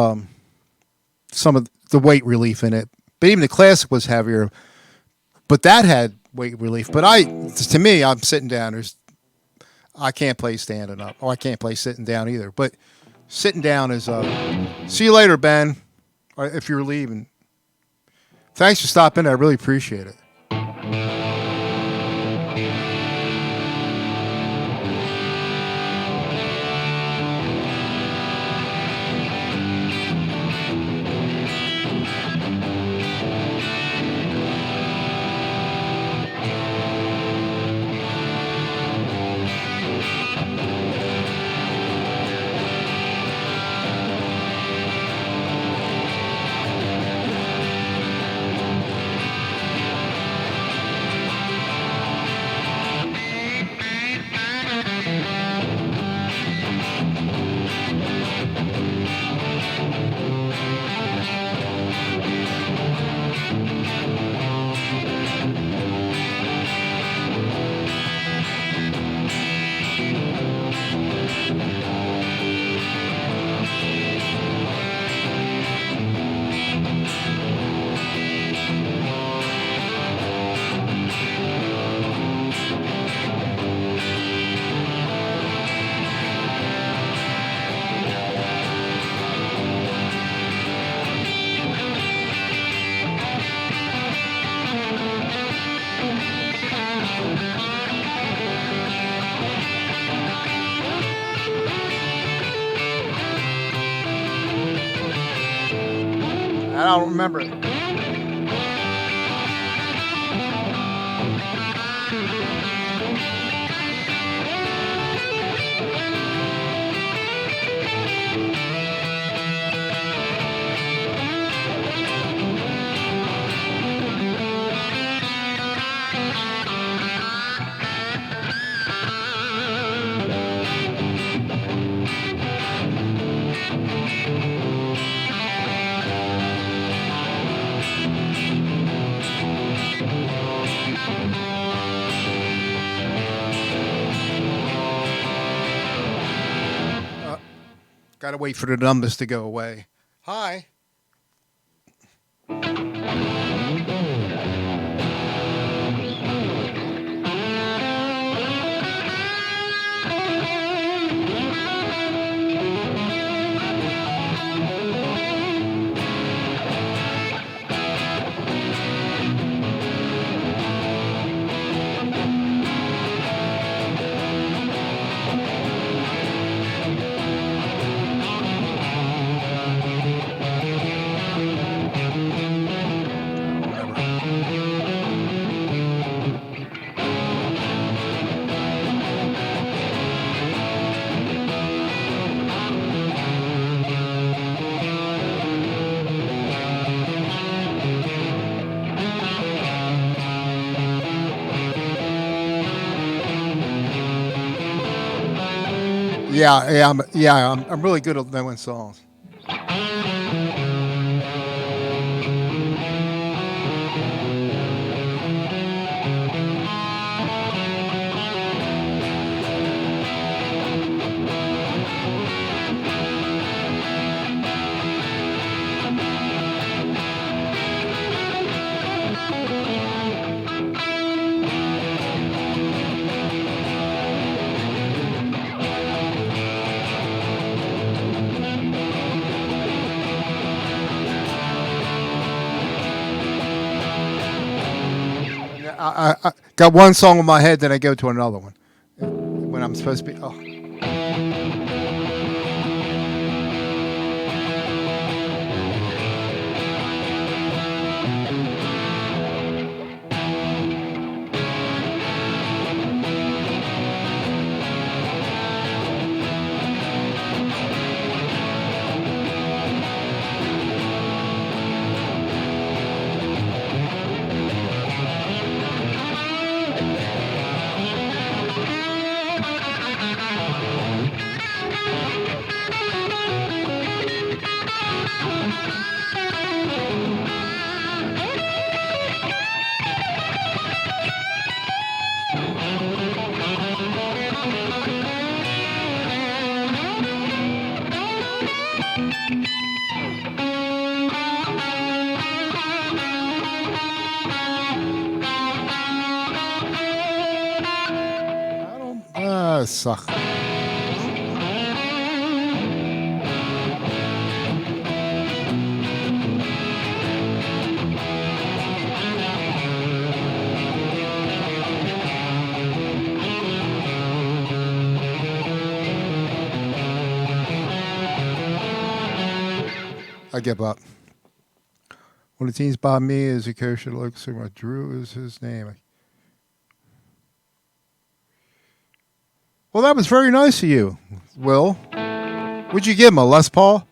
some of the weight relief in it, but even the classic was heavier. But that had weight relief. But to me, I'm sitting down. I can't play standing up. Oh, I can't play sitting down either. But sitting down is. See you later, Ben. Or if you're leaving. Thanks for stopping. I really appreciate it. I don't remember it. Gotta wait for the numbers to go away. Hi. I'm really good at knowing songs. I got one song in my head, then I go to another one when I'm supposed to be. Oh. suck. I give up. One of the teams by me is a coach that looks like Drew is his name. Well, that was very nice of you, Will. Would you give him a Les Paul?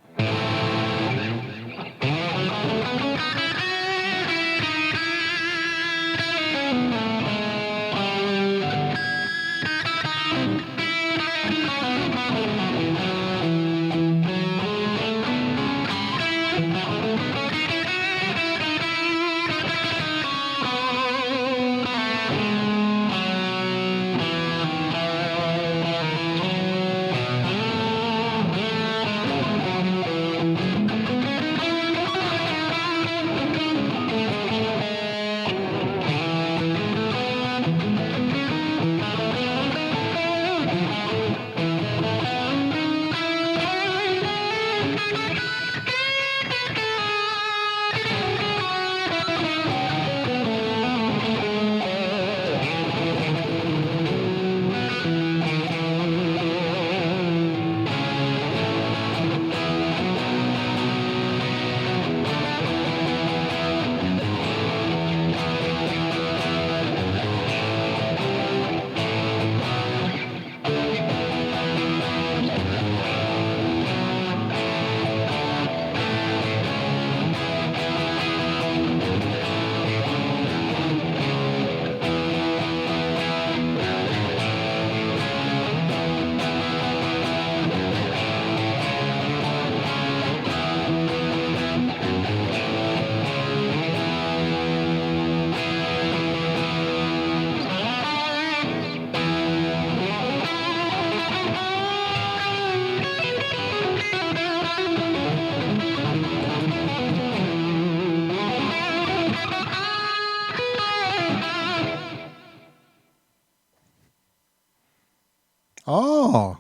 Oh,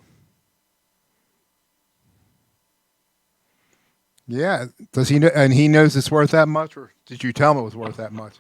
yeah. Does he know? And he knows it's worth that much, or did you tell him it was worth that much?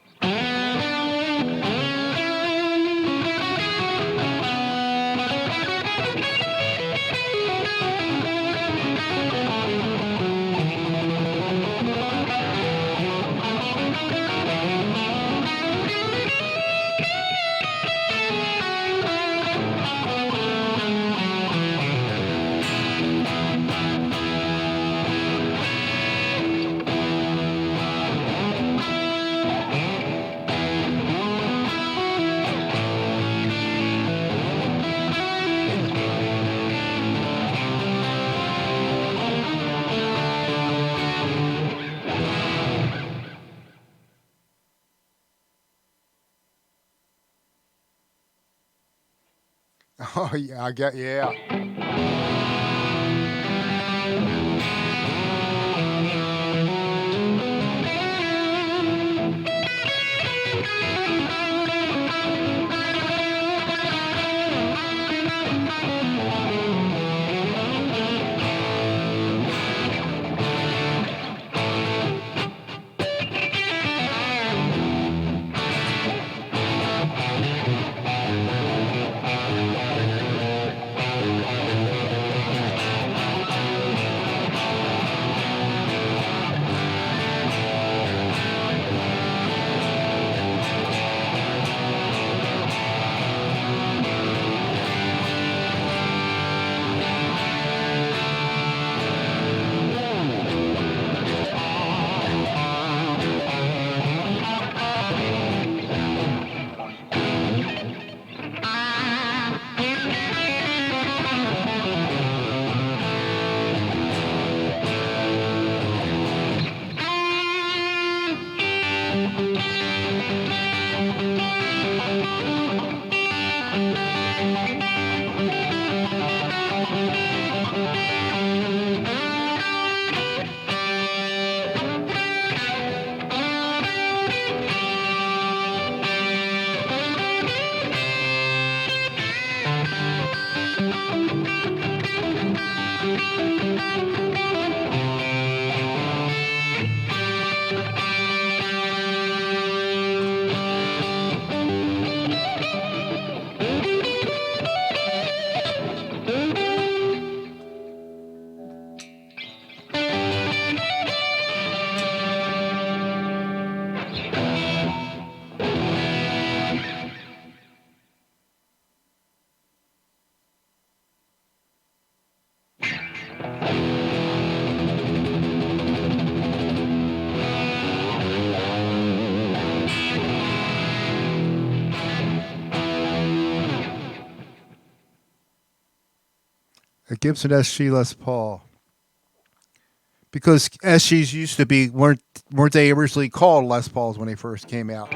Oh yeah, I get yeah. Gibson SG Les Paul. Because SGs used to be weren't they originally called Les Pauls when they first came out?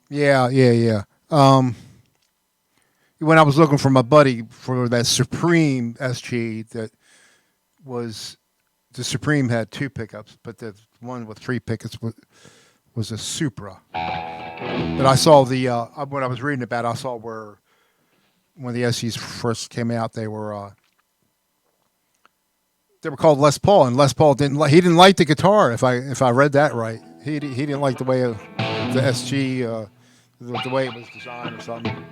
Yeah, yeah, yeah. When I was looking for my buddy for that Supreme SG, that was the Supreme had two pickups, but the one with three pickups was a Supra. But I saw the when I was reading about it, I saw where when the SGs first came out, they were called Les Paul, and Les Paul he didn't like the guitar. If I read that right, he didn't like the way of the SG the way it was designed or something.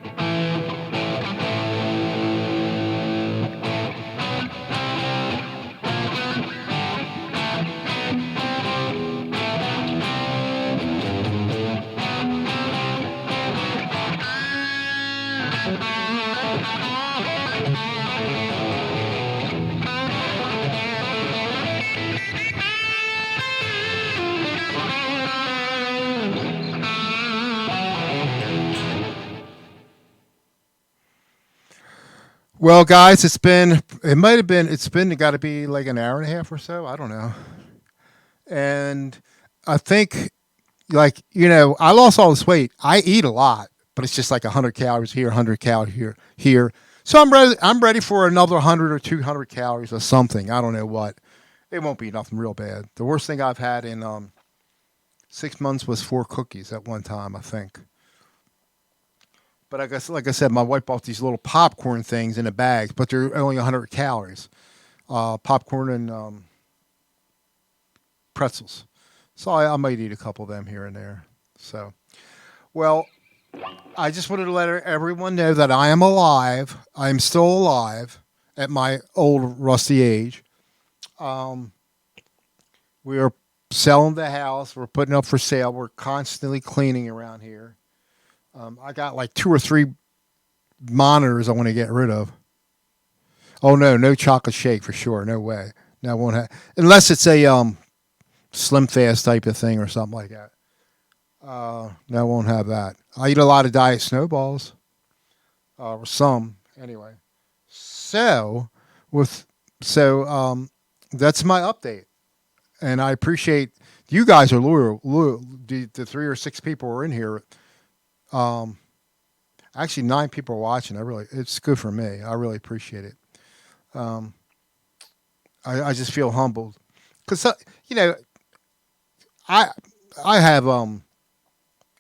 Well, guys, it's been got to be like an hour and a half or so. I don't know. And I think, like, I lost all this weight. I eat a lot, but it's just like 100 calories here, 100 calories here. So I'm ready for another 100 or 200 calories or something. I don't know what. It won't be nothing real bad. The worst thing I've had in 6 months was 4 cookies at one time, I think. But I guess, like I said, my wife bought these little popcorn things in a bag, but they're only 100 calories. Popcorn and pretzels. So I might eat a couple of them here and there. So, well, I just wanted to let everyone know that I am alive. I am still alive at my old rusty age. Um, we are selling the house. We're putting up for sale. We're constantly cleaning around here. I got like 2 or 3 monitors I want to get rid of. Oh no chocolate shake for sure. No way. No, I won't have unless it's a Slim Fast type of thing or something like that. No, I won't have that. I eat a lot of diet snowballs, or some anyway. So with that's my update, and I appreciate you guys are loyal. The 3 or 6 people who are in here. Um, Actually, 9 people are watching. It's good for me. I really appreciate it. Um, I just feel humbled because you know I I have I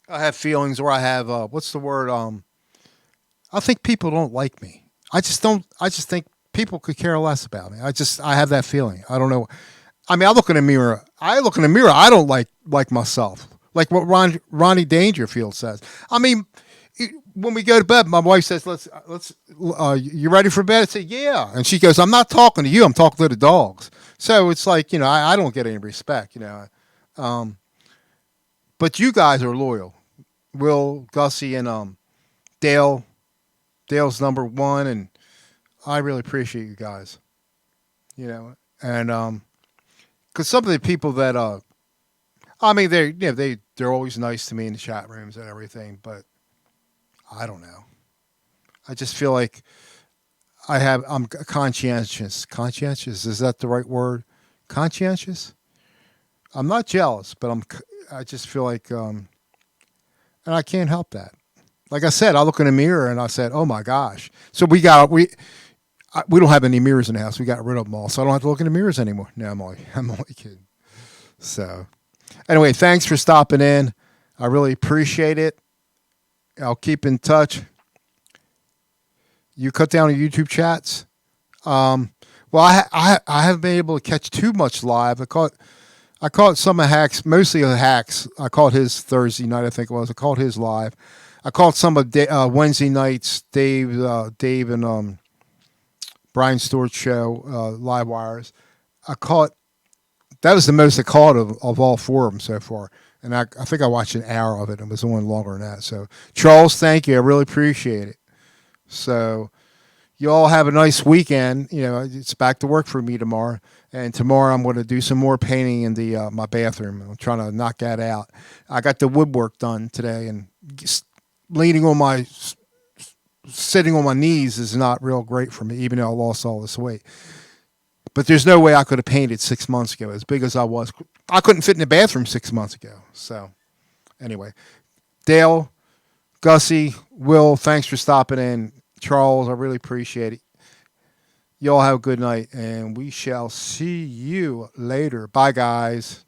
have feelings or I have what's the word I think people don't like me. I just don't. I just think people could care less about me. I have that feeling. I don't know. I mean, I look in the mirror. I don't like myself. Like what Ronnie Dangerfield says. I mean, when we go to bed, my wife says, "Let's. You ready for bed?" I say, "Yeah," and she goes, "I'm not talking to you. I'm talking to the dogs." So it's like I don't get any respect. Um, but you guys are loyal. Will, Gussie, and Dale. Dale's number one, and I really appreciate you guys. And because some of the people that I mean, they're always nice to me in the chat rooms and everything, but I don't know. I just feel like I'm conscientious. Conscientious, is that the right word? Conscientious. I'm not jealous, but I just feel like, and I can't help that. Like I said, I look in the mirror and I said, "Oh my gosh!" So we don't have any mirrors in the house. We got rid of them all, so I don't have to look in the mirrors anymore. No, I'm only kidding. So anyway, thanks for stopping in. I really appreciate it. I'll keep in touch. You cut down on YouTube chats. Well, I haven't been able to catch too much live. I caught some of Hacks, mostly of Hacks. I caught his Thursday night, I think it was. I caught his live. I caught some of Wednesday nights, Dave and Brian Stewart's show, Live Wires. I caught that was the most I caught of all four of them so far. And I think I watched an hour of it. It was the one longer than that. So, Charles, thank you. I really appreciate it. So, you all have a nice weekend. You know, it's back to work for me tomorrow. And tomorrow I'm going to do some more painting in the my bathroom. I'm trying to knock that out. I got the woodwork done today, and leaning on my sitting on my knees is not real great for me, even though I lost all this weight. But there's no way I could have painted 6 months ago, as big as I was. I couldn't fit in the bathroom 6 months ago. So, anyway, Dale, Gussie, Will, thanks for stopping in. Charles, I really appreciate it. You all have a good night, and we shall see you later. Bye, guys.